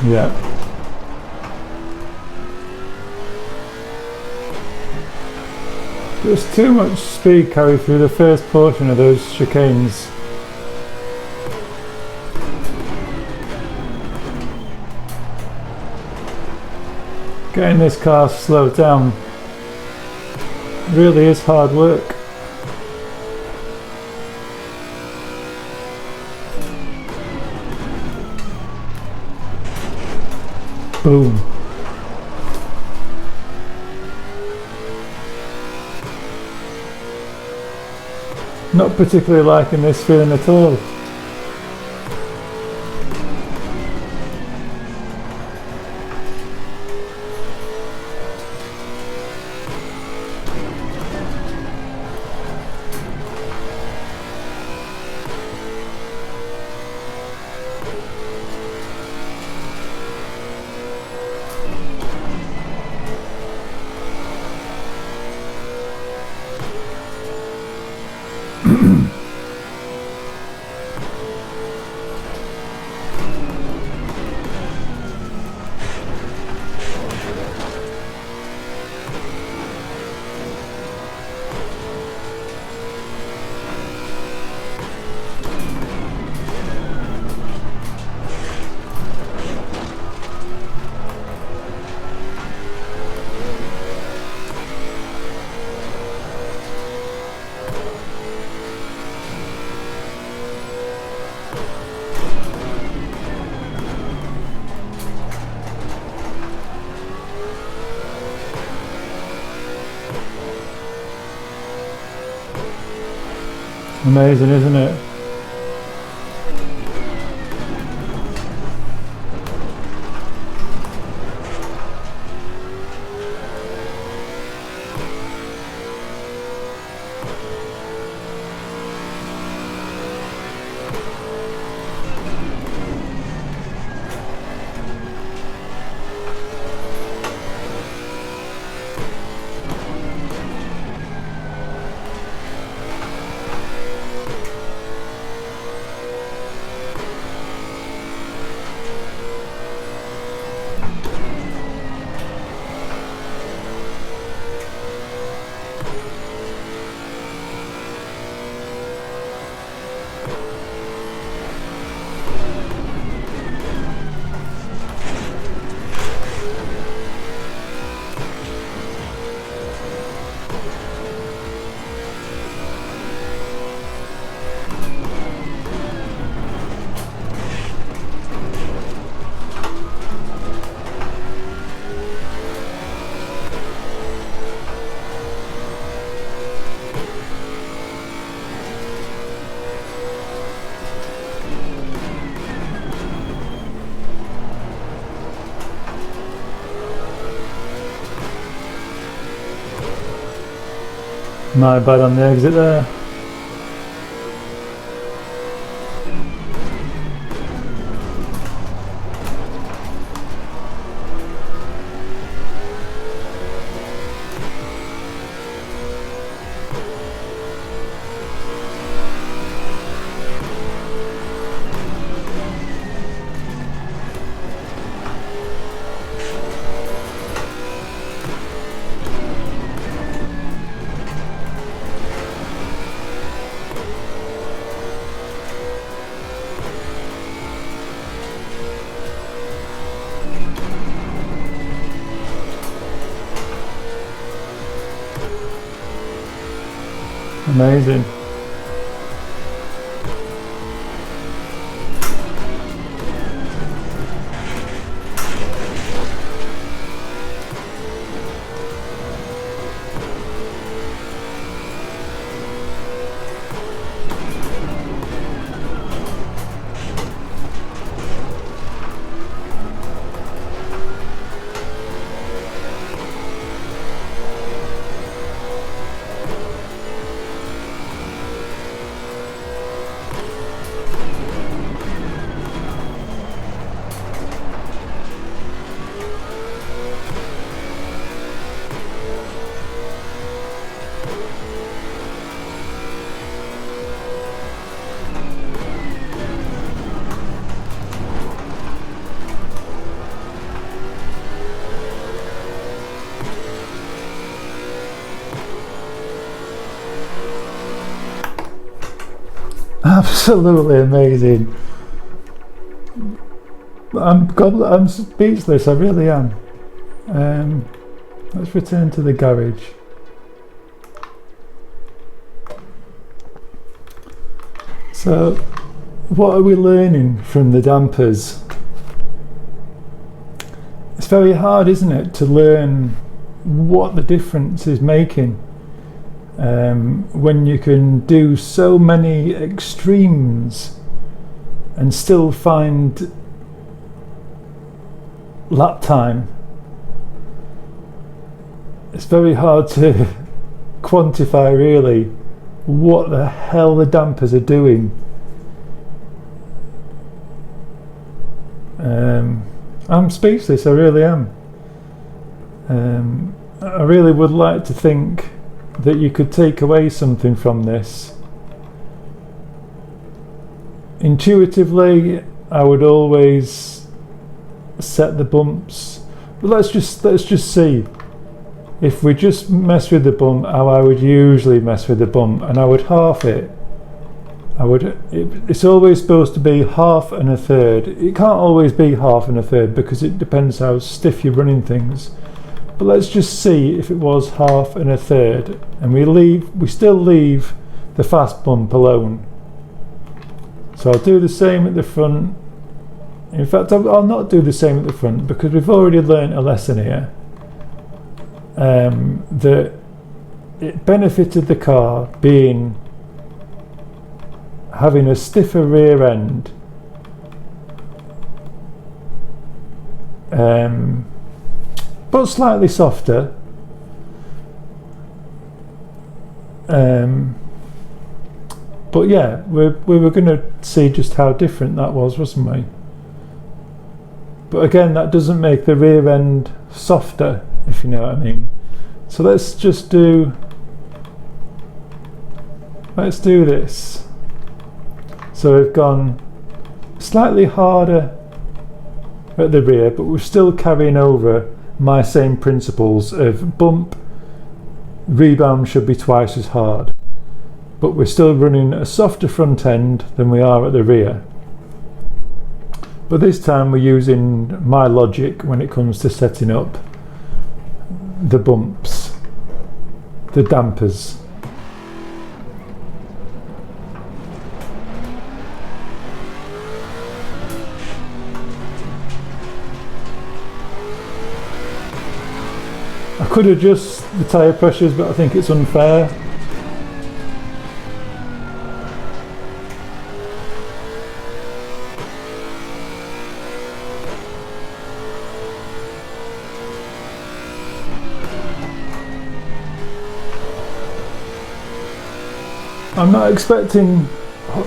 Yeah. There's too much speed carried through the first portion of those chicanes. Getting this car slowed down really is hard work. Boom. Not particularly liking this feeling at all. Amazing, isn't it? My bad on the exit there. Amazing. Absolutely amazing. I'm speechless, I really am. Let's return to the garage. So, what are we learning from the dampers? It's very hard, isn't it, to learn what the difference is making. When you can do so many extremes and still find lap time. It's very hard to quantify really what the hell the dampers are doing. I'm speechless, I really am. I really would like to think that you could take away something from this. Intuitively, I would always set the bumps, but let's just see. If we just mess with the bump how I would usually mess with the bump, and I would half it. It's always supposed to be half and a third. It can't always be half and a third because it depends how stiff you're running things. But let's just see if it was half and a third, and we still leave the fast bump alone. So I'll do the same at the front. In fact, I'll not do the same at the front because we've already learnt a lesson here. That it benefited the car having a stiffer rear end, but slightly softer. But yeah, we were going to see just how different that was, wasn't we? But again, that doesn't make the rear end softer, if you know what I mean. So let's do this. So we've gone slightly harder at the rear, but we're still carrying over my same principles of bump, rebound should be twice as hard, but we're still running a softer front end than we are at the rear. But this time we're using my logic when it comes to setting up the bumps, the dampers. I could adjust the tyre pressures, but I think it's unfair. I'm not expecting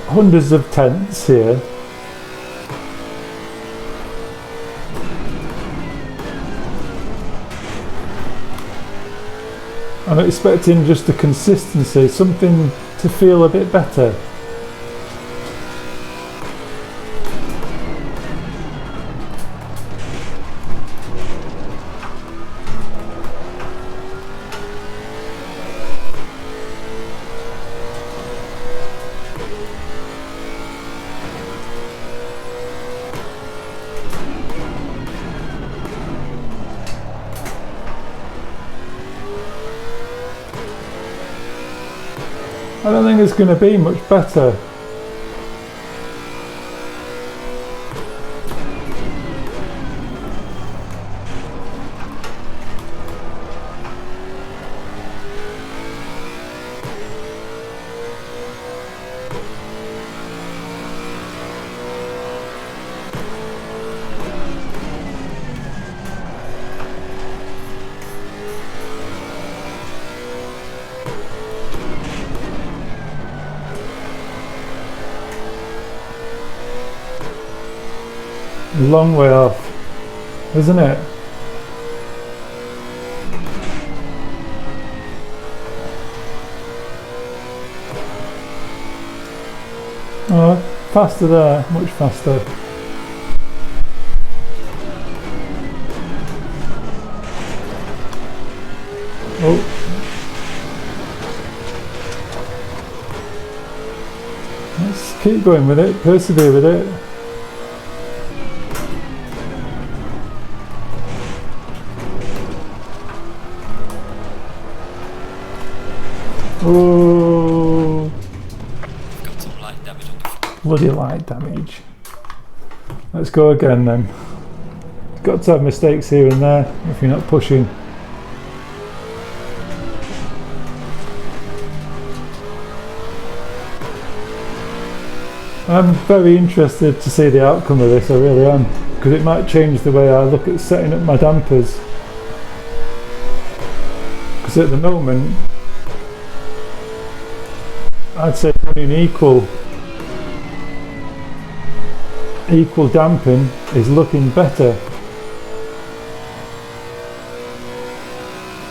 hundreds of tenths here. I'm expecting just the consistency, something to feel a bit better. I don't think it's going to be much better. Long way off, isn't it? Oh, faster there, much faster. Oh. Let's keep going with it, persevere with it. Oh, got some light damage on the front. bloody light damage. Let's go again then. Got to have mistakes here and there if you're not pushing. I'm very interested to see the outcome of this, I really am, because it might change the way I look at setting up my dampers. Because at the moment, I'd say running equal damping is looking better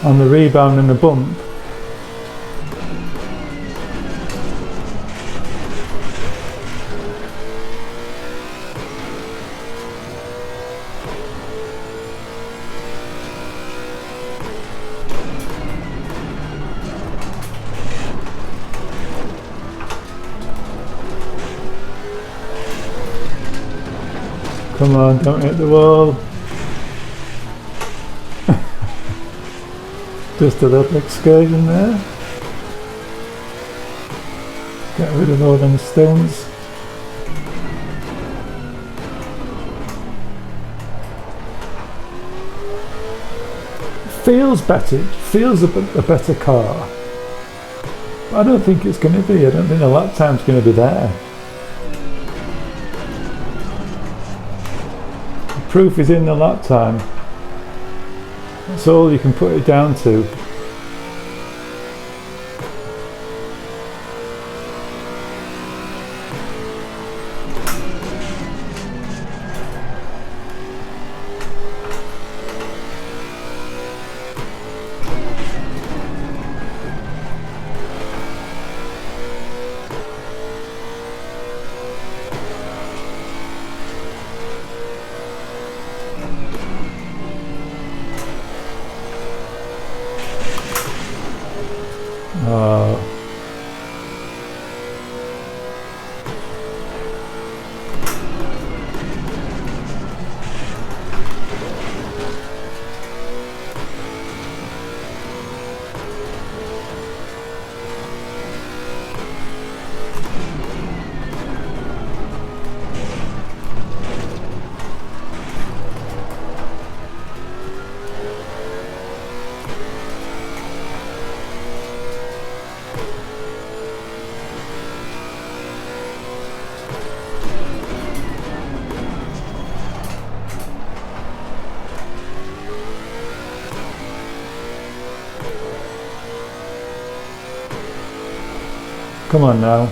on the rebound and the bump. Come on, don't hit the wall. Just a little excursion there. Get rid of all them stones. Feels better, it feels a better car. I don't think it's going to be, I don't think the lap time's going to be there. Proof is in the lap time. That's all you can put it down to. Come on now.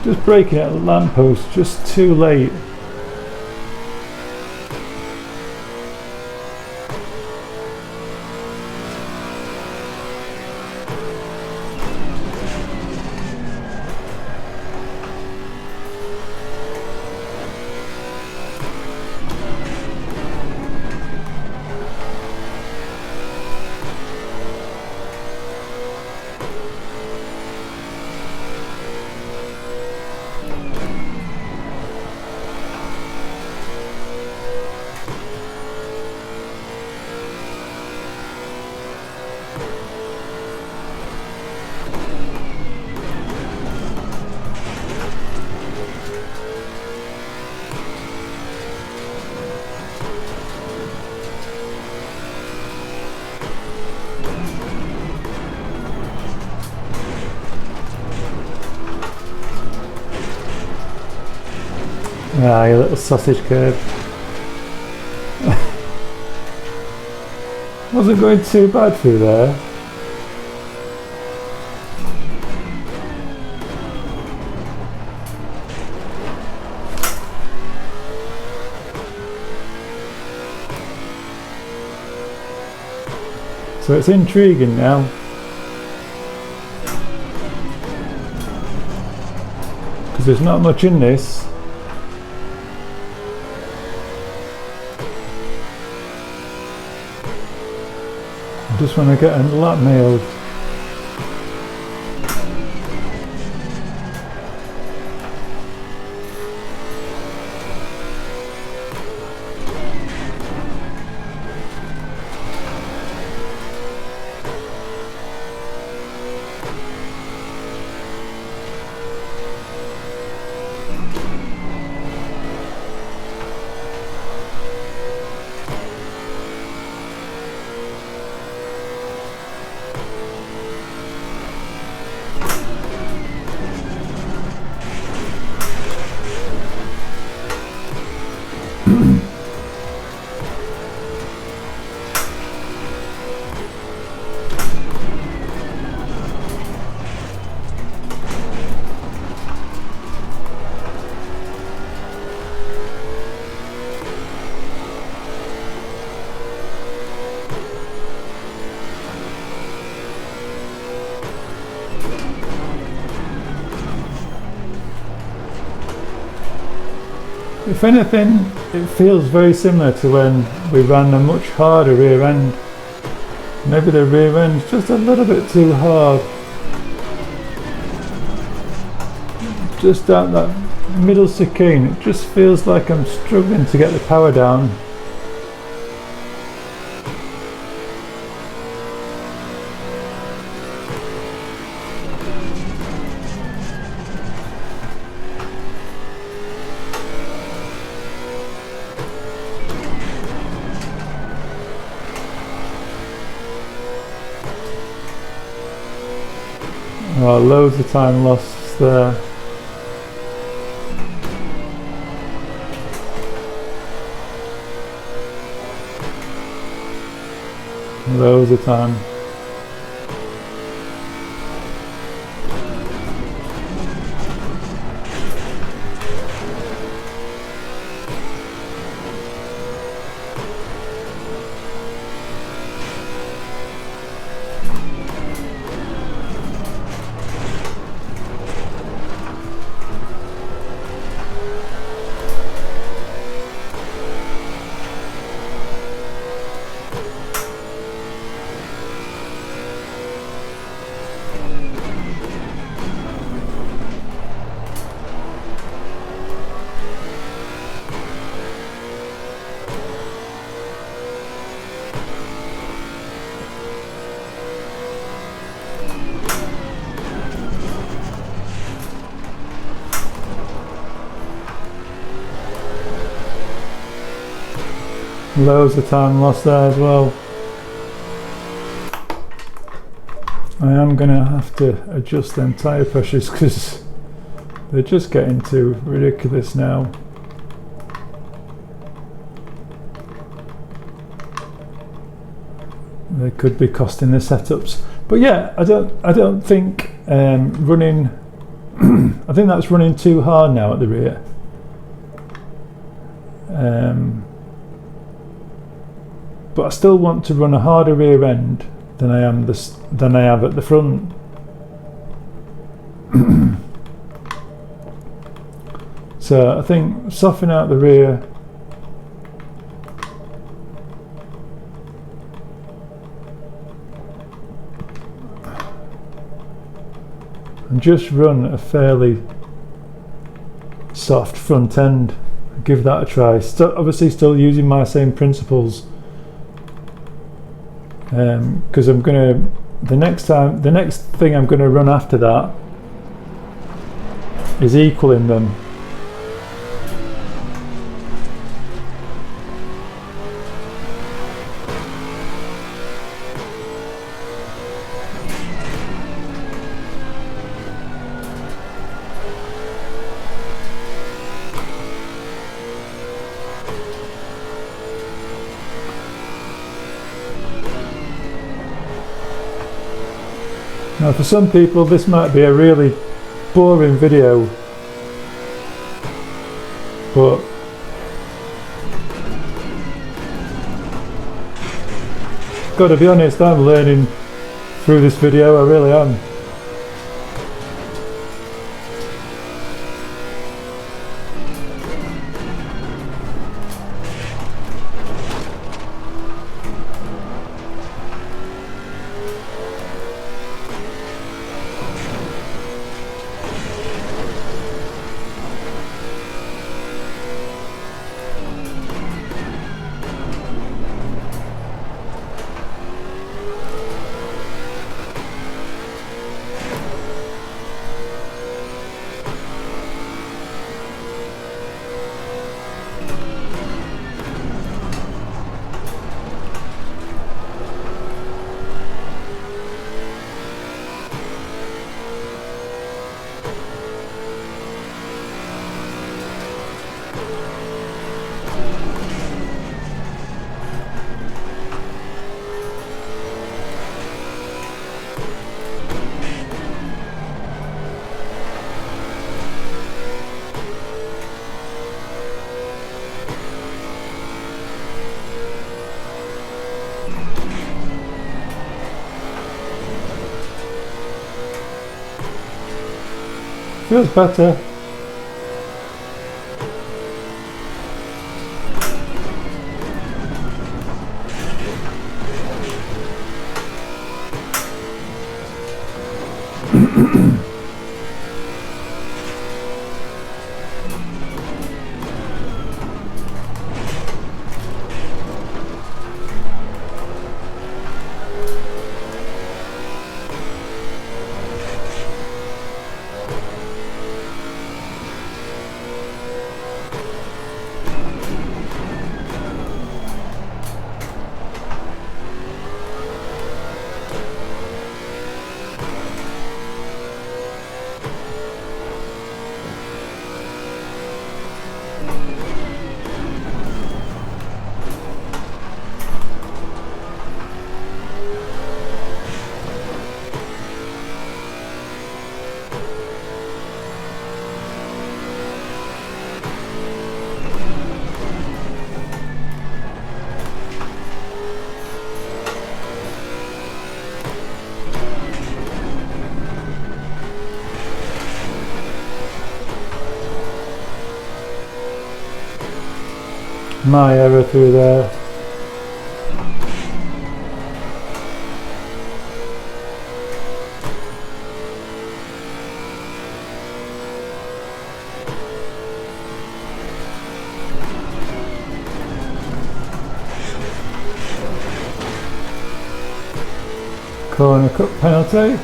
Just braking at the lamppost, just too late. Ah, you little sausage curb. Wasn't going too bad through there. So it's intriguing now. Because there's not much in this. I just want to get a lap nailed. If anything, it feels very similar to when we ran a much harder rear end. Maybe the rear end's just a little bit too hard. Just at that middle chicane, it just feels like I'm struggling to get the power down. Oh, loads of time lost there. Loads of time. Loads of time lost there as well. I am going to have to adjust them tyre pressures because they're just getting too ridiculous now. They could be costing the setups, but yeah, I don't think running. I think that's running too hard now at the rear. But I still want to run a harder rear end than I have at the front. So I think soften out the rear. And just run a fairly soft front end. Give that a try. Obviously still using my same principles. Because I'm gonna the next thing I'm gonna run after that is equaling them. Now for some people this might be a really boring video, but gotta be honest, I'm learning through this video, I really am. Feels better. My error through there. Corner cut penalty.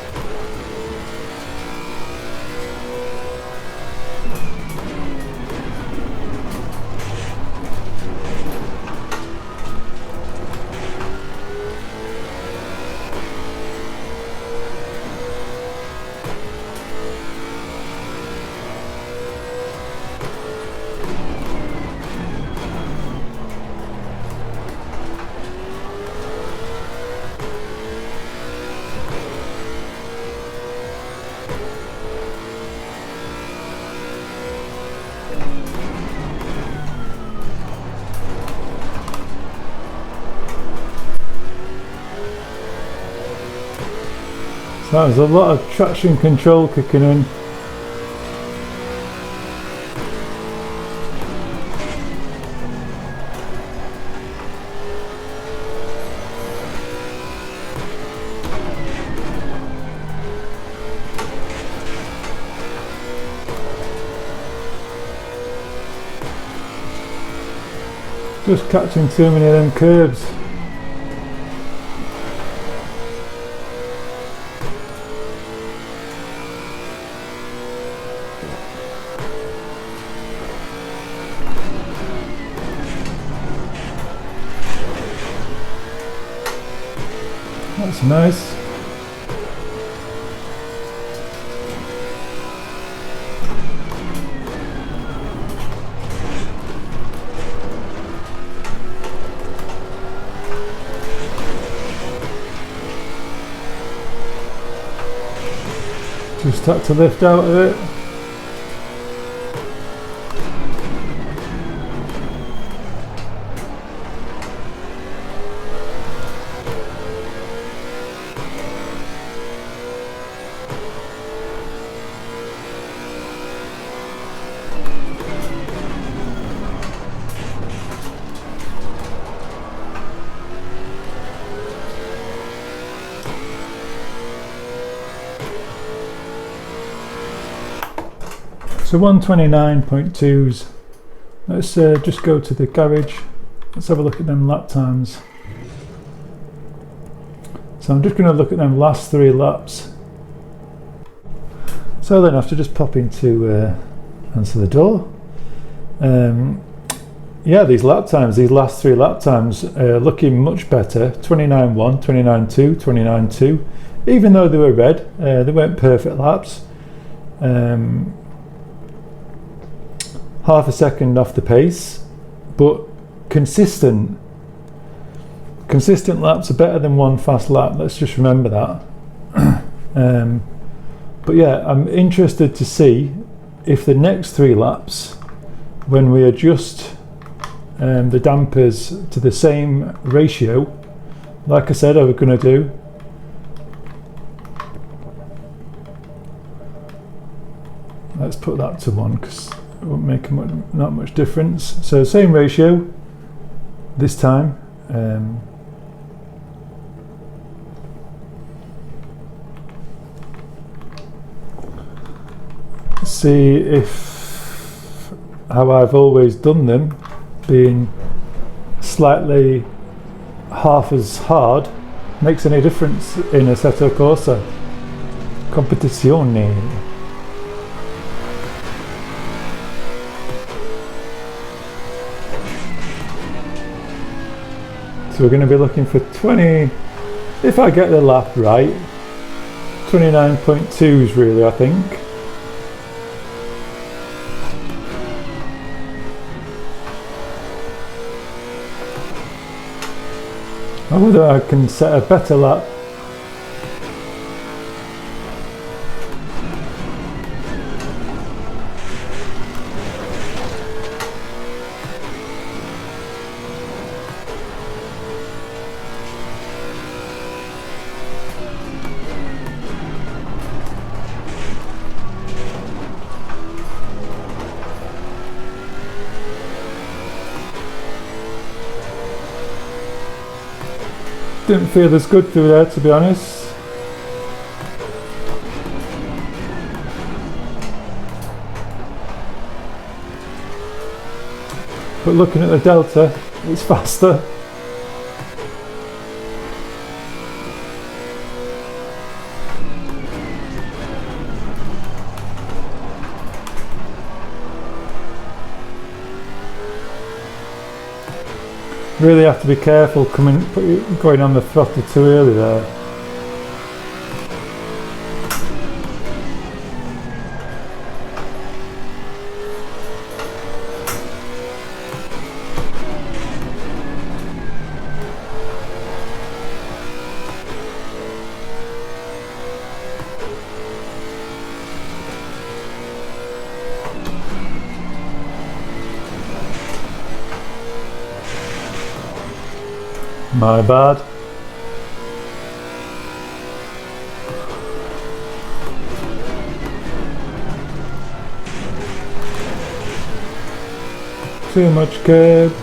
So there's a lot of traction control kicking in. Just catching too many of them curbs. That's nice. Just had to lift out of it. So 129.2s. Let's just go to the garage. Let's have a look at them lap times. So I'm just going to look at them last 3 laps. So then I have to just pop into answer the door. Yeah, these lap times, these last 3 lap times are looking much better. 29.1, 29.2, 29.2. Even though they were red, they weren't perfect laps. Half a second off the pace, but consistent laps are better than 1 fast lap. Let's just remember that. But yeah, I'm interested to see if the next 3 laps, when we adjust the dampers to the same ratio, like I said I was going to do, let's put that to 1 because it won't make not much difference. So same ratio this time. See if how I've always done them, being slightly half as hard, makes any difference in Assetto Corsa Competizione. So we're going to be looking for 20, if I get the lap right, 29.2s really, I think. Or whether I can set a better lap. Didn't feel as good through there, to be honest. But looking at the delta, it's faster. Really have to be careful going on the throttle too early there. My bad. Too much curb.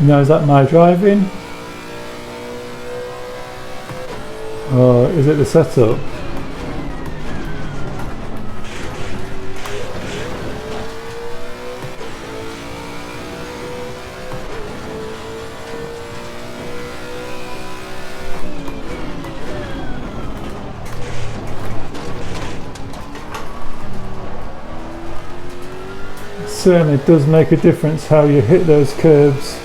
Now is that my driving? Or is it the setup? It certainly does make a difference how you hit those curves.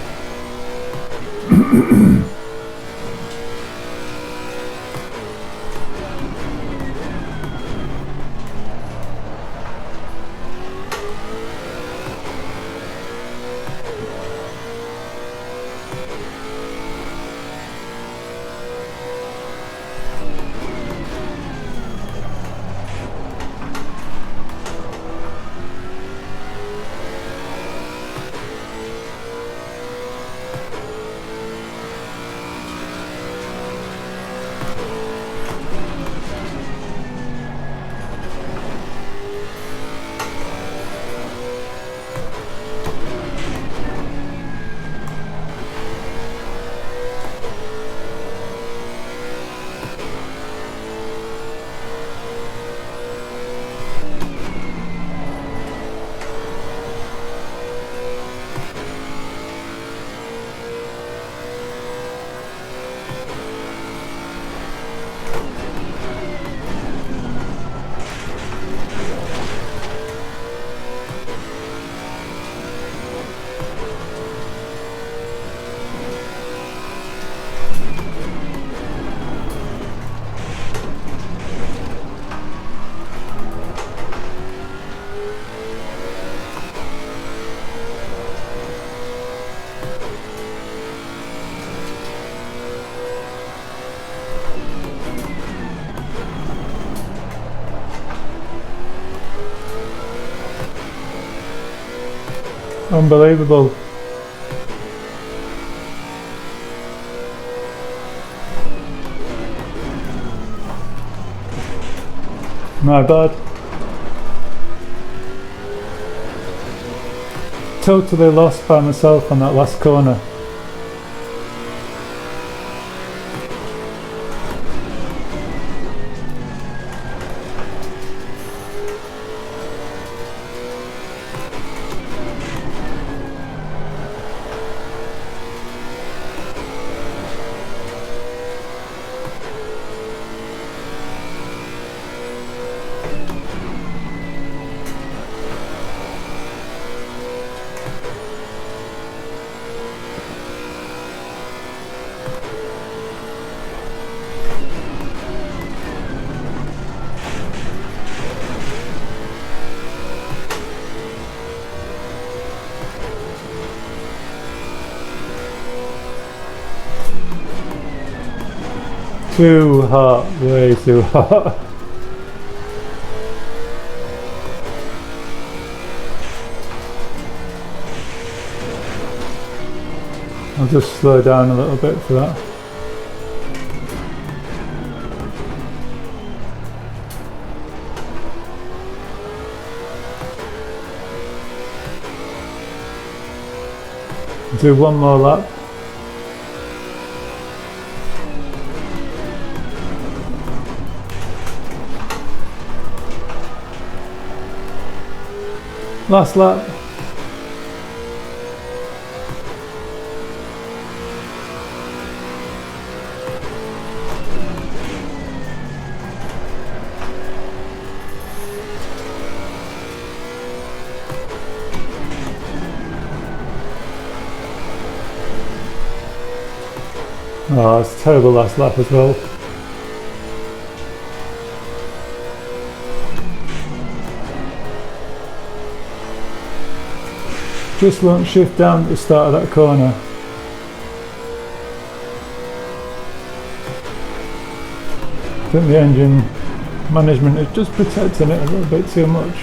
Unbelievable. My bad. Totally lost by myself on that last corner. Too hot, way too hot. I'll just slow down a little bit for that. Do one more lap. Last lap. Oh, it's a terrible last lap as well. Just won't shift down at the start of that corner. I think the engine management is just protecting it a little bit too much.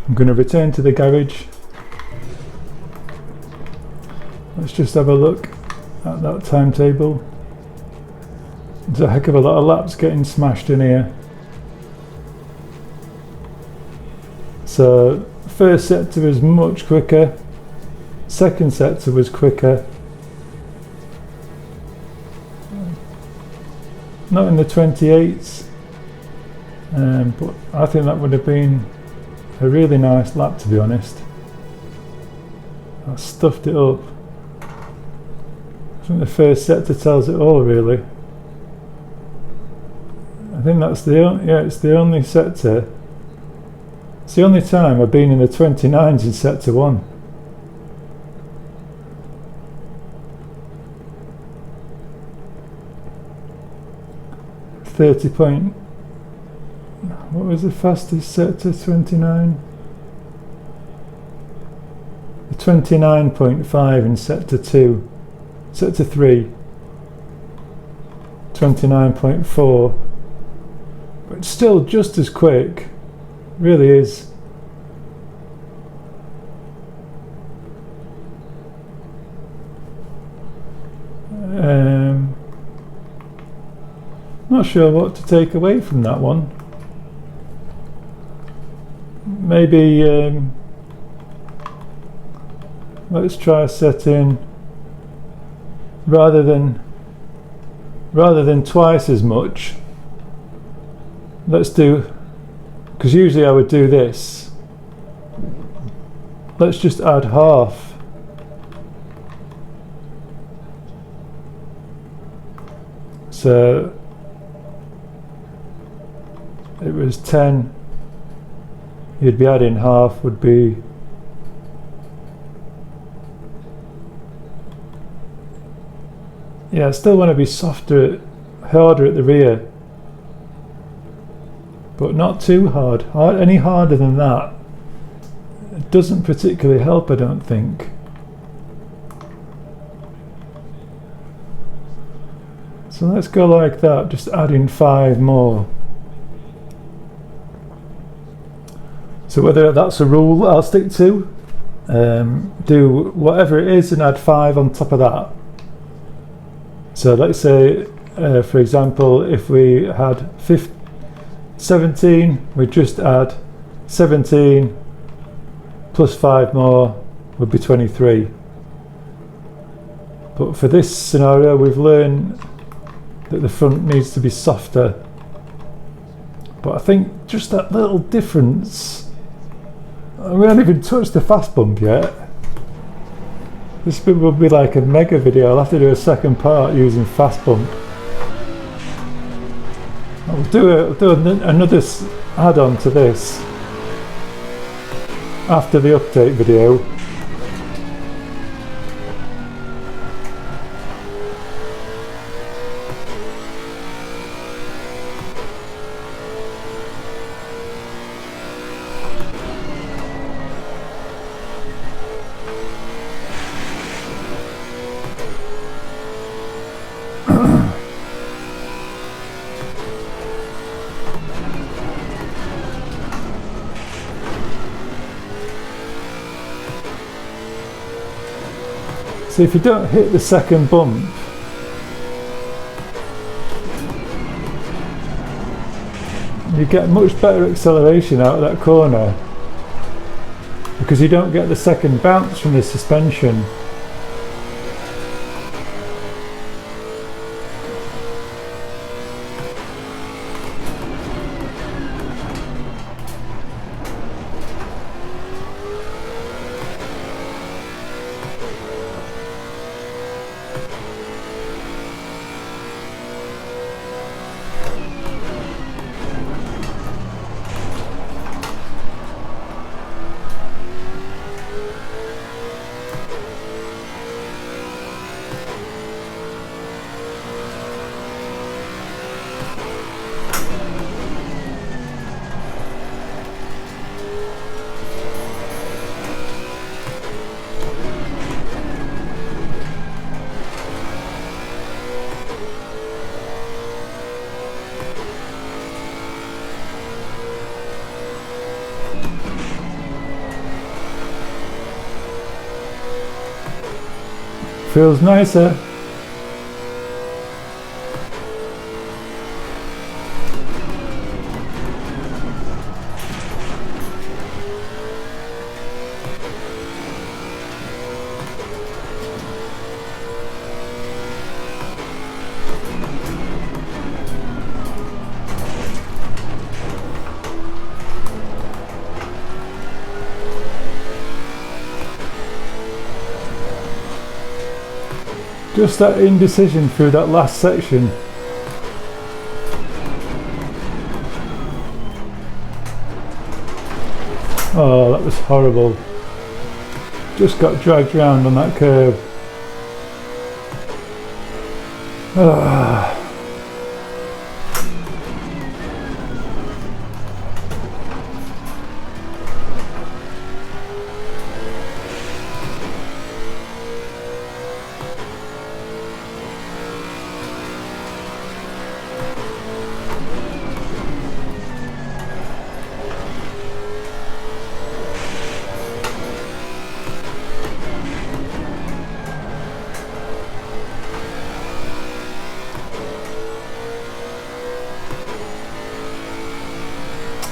I'm going to return to the garage. Let's just have a look at that timetable. There's a heck of a lot of laps getting smashed in here. So first sector was much quicker, second sector was quicker. Not in the 28s, but I think that would have been a really nice lap, to be honest. I stuffed it up. I think the first sector tells it all, really. I think that's it's the only sector. It's the only time I've been in the 29s in sector 1. What was the fastest sector? 29. 29.5 in sector 2. Sector 3. 29.4. But it's still just as quick. Really is. Not sure what to take away from that one. Maybe let's try setting rather than twice as much. Let's do, because usually I would do this. Let's just add half. So it was 10. You'd be adding half, would be I still want to be softer, harder at the rear, but not too hard. Any harder than that, it doesn't particularly help, I don't think. So let's go like that, just adding 5 more. So whether that's a rule I'll stick to, do whatever it is and add 5 on top of that. So let's say, for example, if we had 17, we just add 17 plus 5 more would be 23. But for this scenario, we've learned that the front needs to be softer. But I think just that little difference. We haven't even touched the fast bump yet. This will be like a mega video. I'll have to do a second part using fast bump. I'll do another add-on to this after the update video. So if you don't hit the second bump, you get much better acceleration out of that corner because you don't get the second bounce from the suspension. Feels nicer. Just that indecision through that last section. Oh, that was horrible. Just got dragged round on that curve. Ah.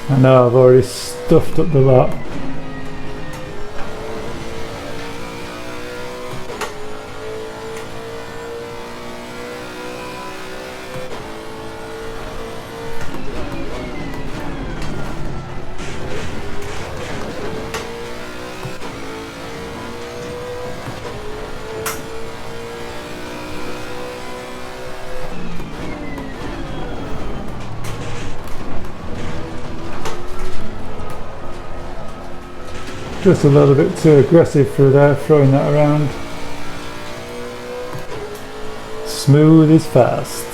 I know I've already stuffed up the lot. Just a little bit too aggressive through there, throwing that around. Smooth is fast.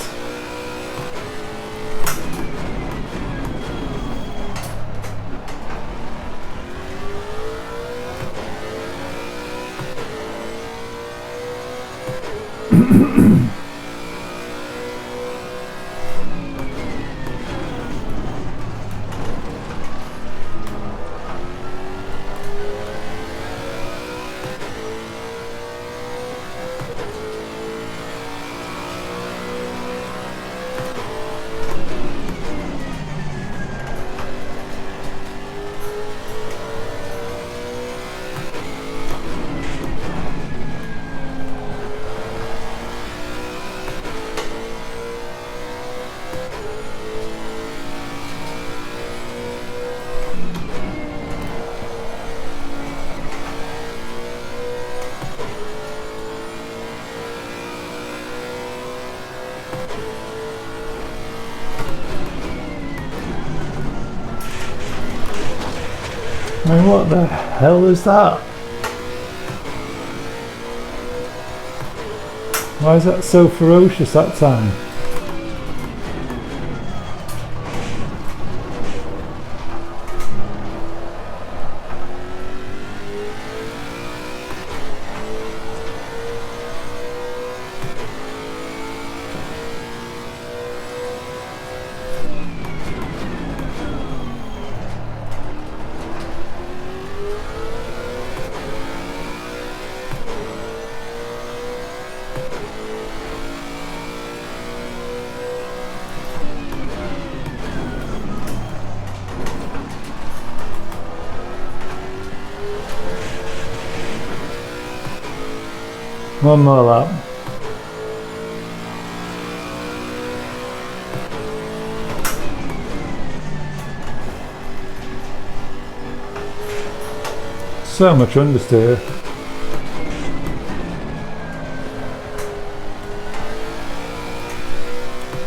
I mean, what the hell is that? Why is that so ferocious that time? One more lap. So much understeer.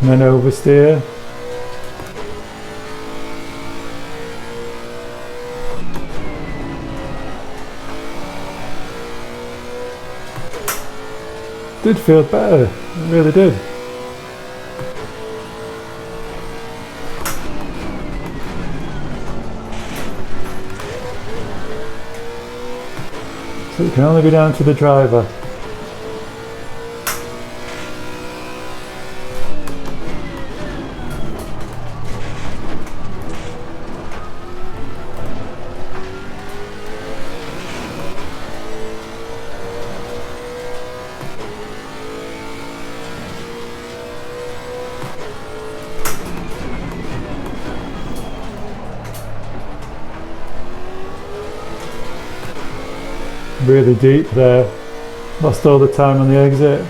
And then oversteer. Did feel better, it really did. So it can only be down to the driver. Really deep there. Lost all the time on the exit.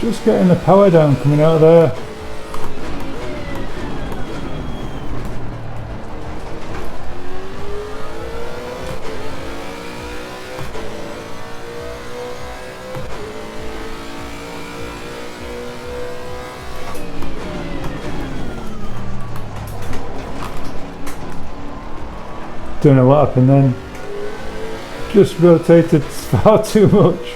Just getting the power down coming out of there. Don't know what happened then. Just rotated far too much.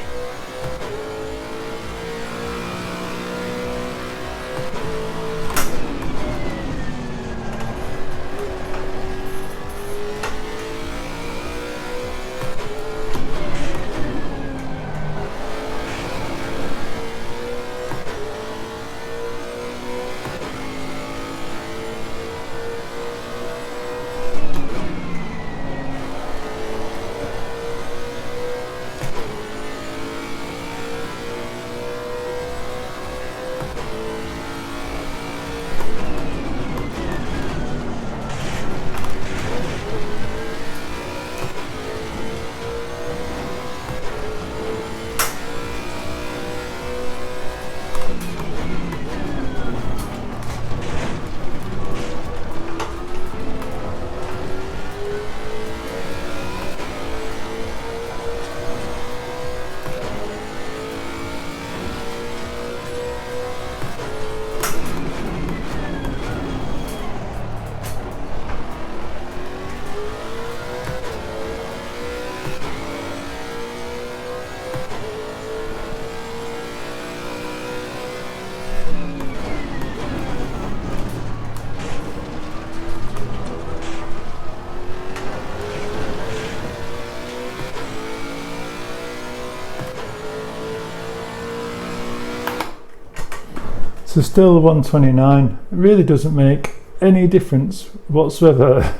So still 129. It really doesn't make any difference whatsoever.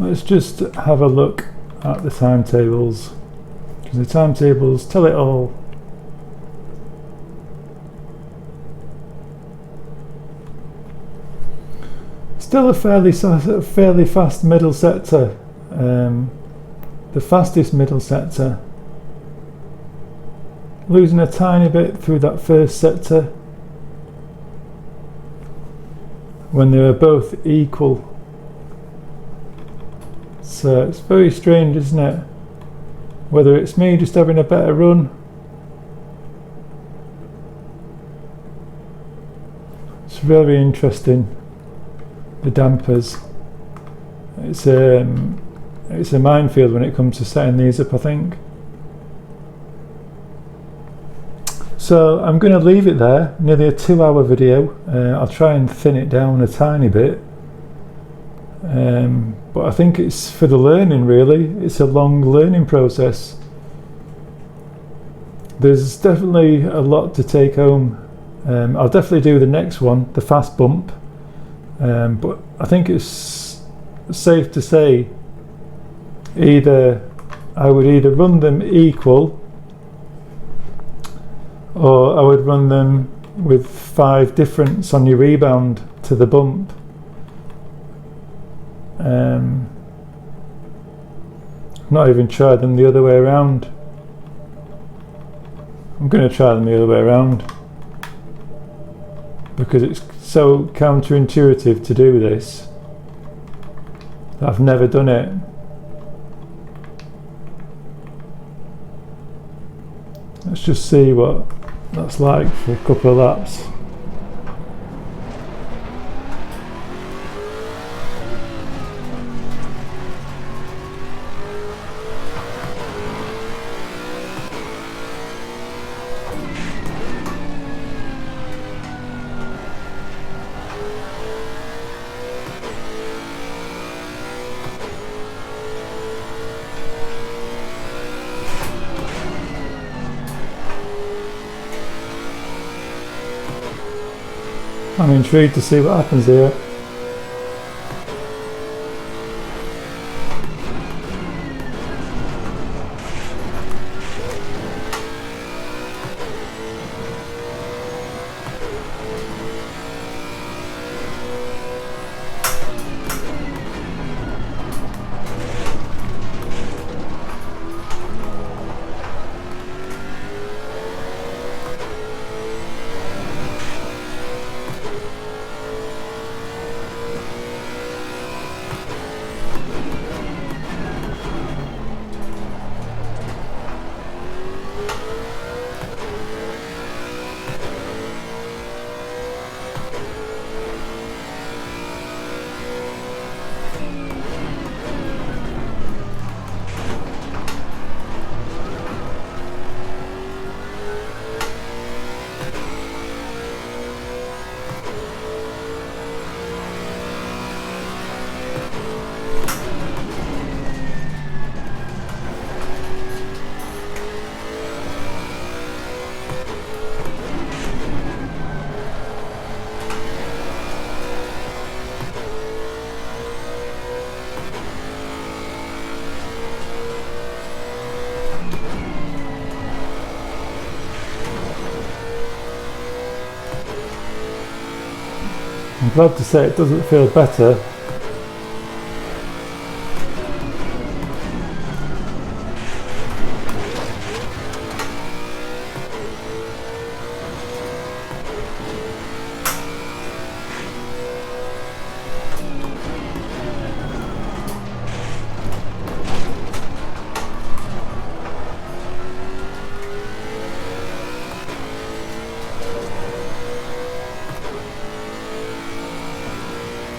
Let's just have a look at the timetables, because the timetables tell it all. Still a fairly fast middle sector, the fastest middle sector. Losing a tiny bit through that first sector when they were both equal. So it's very strange, isn't it? Whether it's me just having a better run, it's very interesting. The dampers, it's a minefield when it comes to setting these up, I think. So I'm going to leave it there, nearly a 2-hour video. I'll try and thin it down a tiny bit, but I think it's for the learning, really. It's a long learning process. There's definitely a lot to take home. I'll definitely do the next one, the fast bump. But I think it's safe to say I would either run them equal, or I would run them with 5 difference on your rebound to the bump. Not even tried them the other way around. I'm going to try them the other way around, because it's so counterintuitive to do this. I've never done it. Let's just see what that's like for a couple of laps. I'm intrigued to see what happens here. I'm glad to say it doesn't feel better.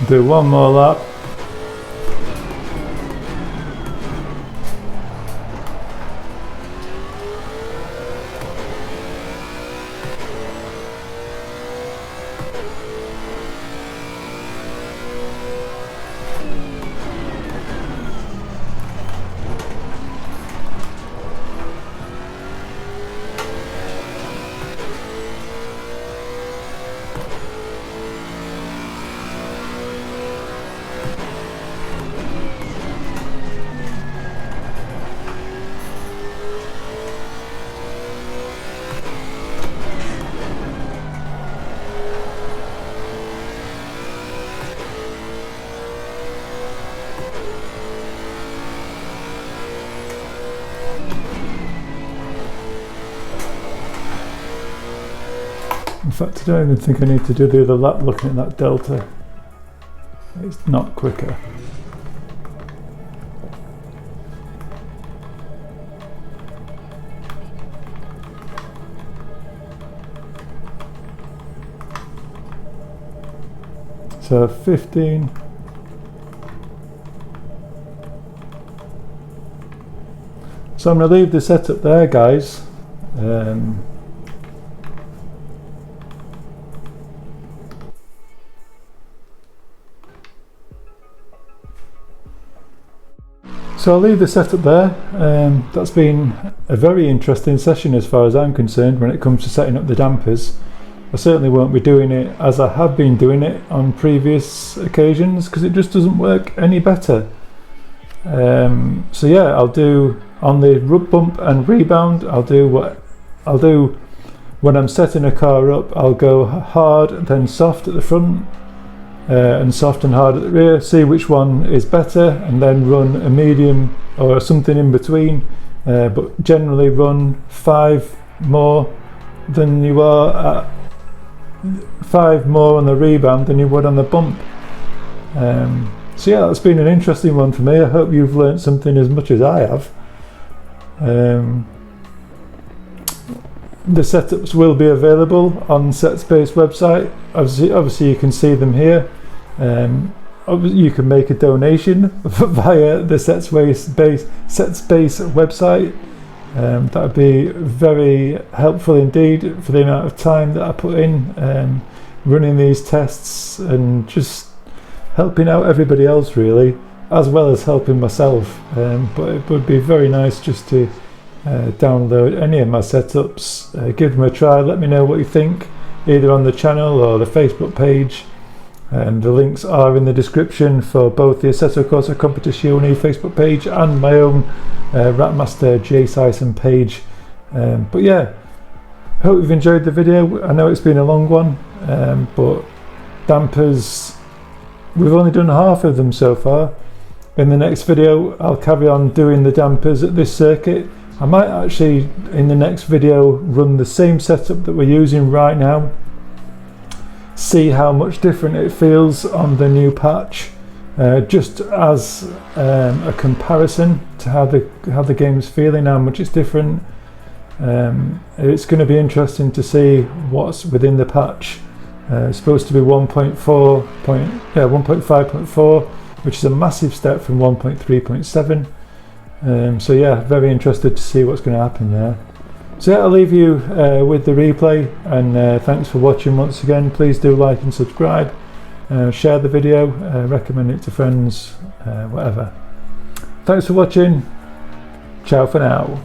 Do one more lap. In fact, I don't even think I need to do the other lap looking at that delta. It's not quicker. So 15. So I'm going to leave the setup there, guys. So I'll leave the setup there. That's been a very interesting session as far as I'm concerned when it comes to setting up the dampers. I certainly won't be doing it as I have been doing it on previous occasions because it just doesn't work any better. So yeah, I'll do on the rub bump and rebound, I'll do when I'm setting a car up, I'll go hard then soft at the front and soft and hard at the rear, see which one is better, and then run a medium or something in between, but generally run 5 more than you are at 5 more on the rebound than you would on the bump. So yeah, that's been an interesting one for me. I hope you've learnt something as much as I have. The setups will be available on SetSpace website. Obviously you can see them here. You can make a donation via the SetSpace website. That would be very helpful indeed for the amount of time that I put in running these tests and just helping out everybody else really, as well as helping myself. But it would be very nice just to download any of my setups, give them a try, let me know what you think, either on the channel or the Facebook page. The links are in the description for both the Assetto Corsa Competizione Facebook page and my own Ratmaster J. Sison page. But yeah, hope you've enjoyed the video. I know it's been a long one, but dampers, we've only done half of them so far. In the next video I'll carry on doing the dampers at this circuit. I might actually in the next video run the same setup that we're using right now, see how much different it feels on the new patch, just as a comparison to how the game's feeling, how much it's different. It's going to be interesting to see what's within the patch. It's supposed to be 1.5.4, which is a massive step from 1.3.7. So yeah, very interested to see what's going to happen there. So yeah, I'll leave you with the replay, and thanks for watching once again. Please do like and subscribe, share the video, recommend it to friends, whatever. Thanks for watching. Ciao for now.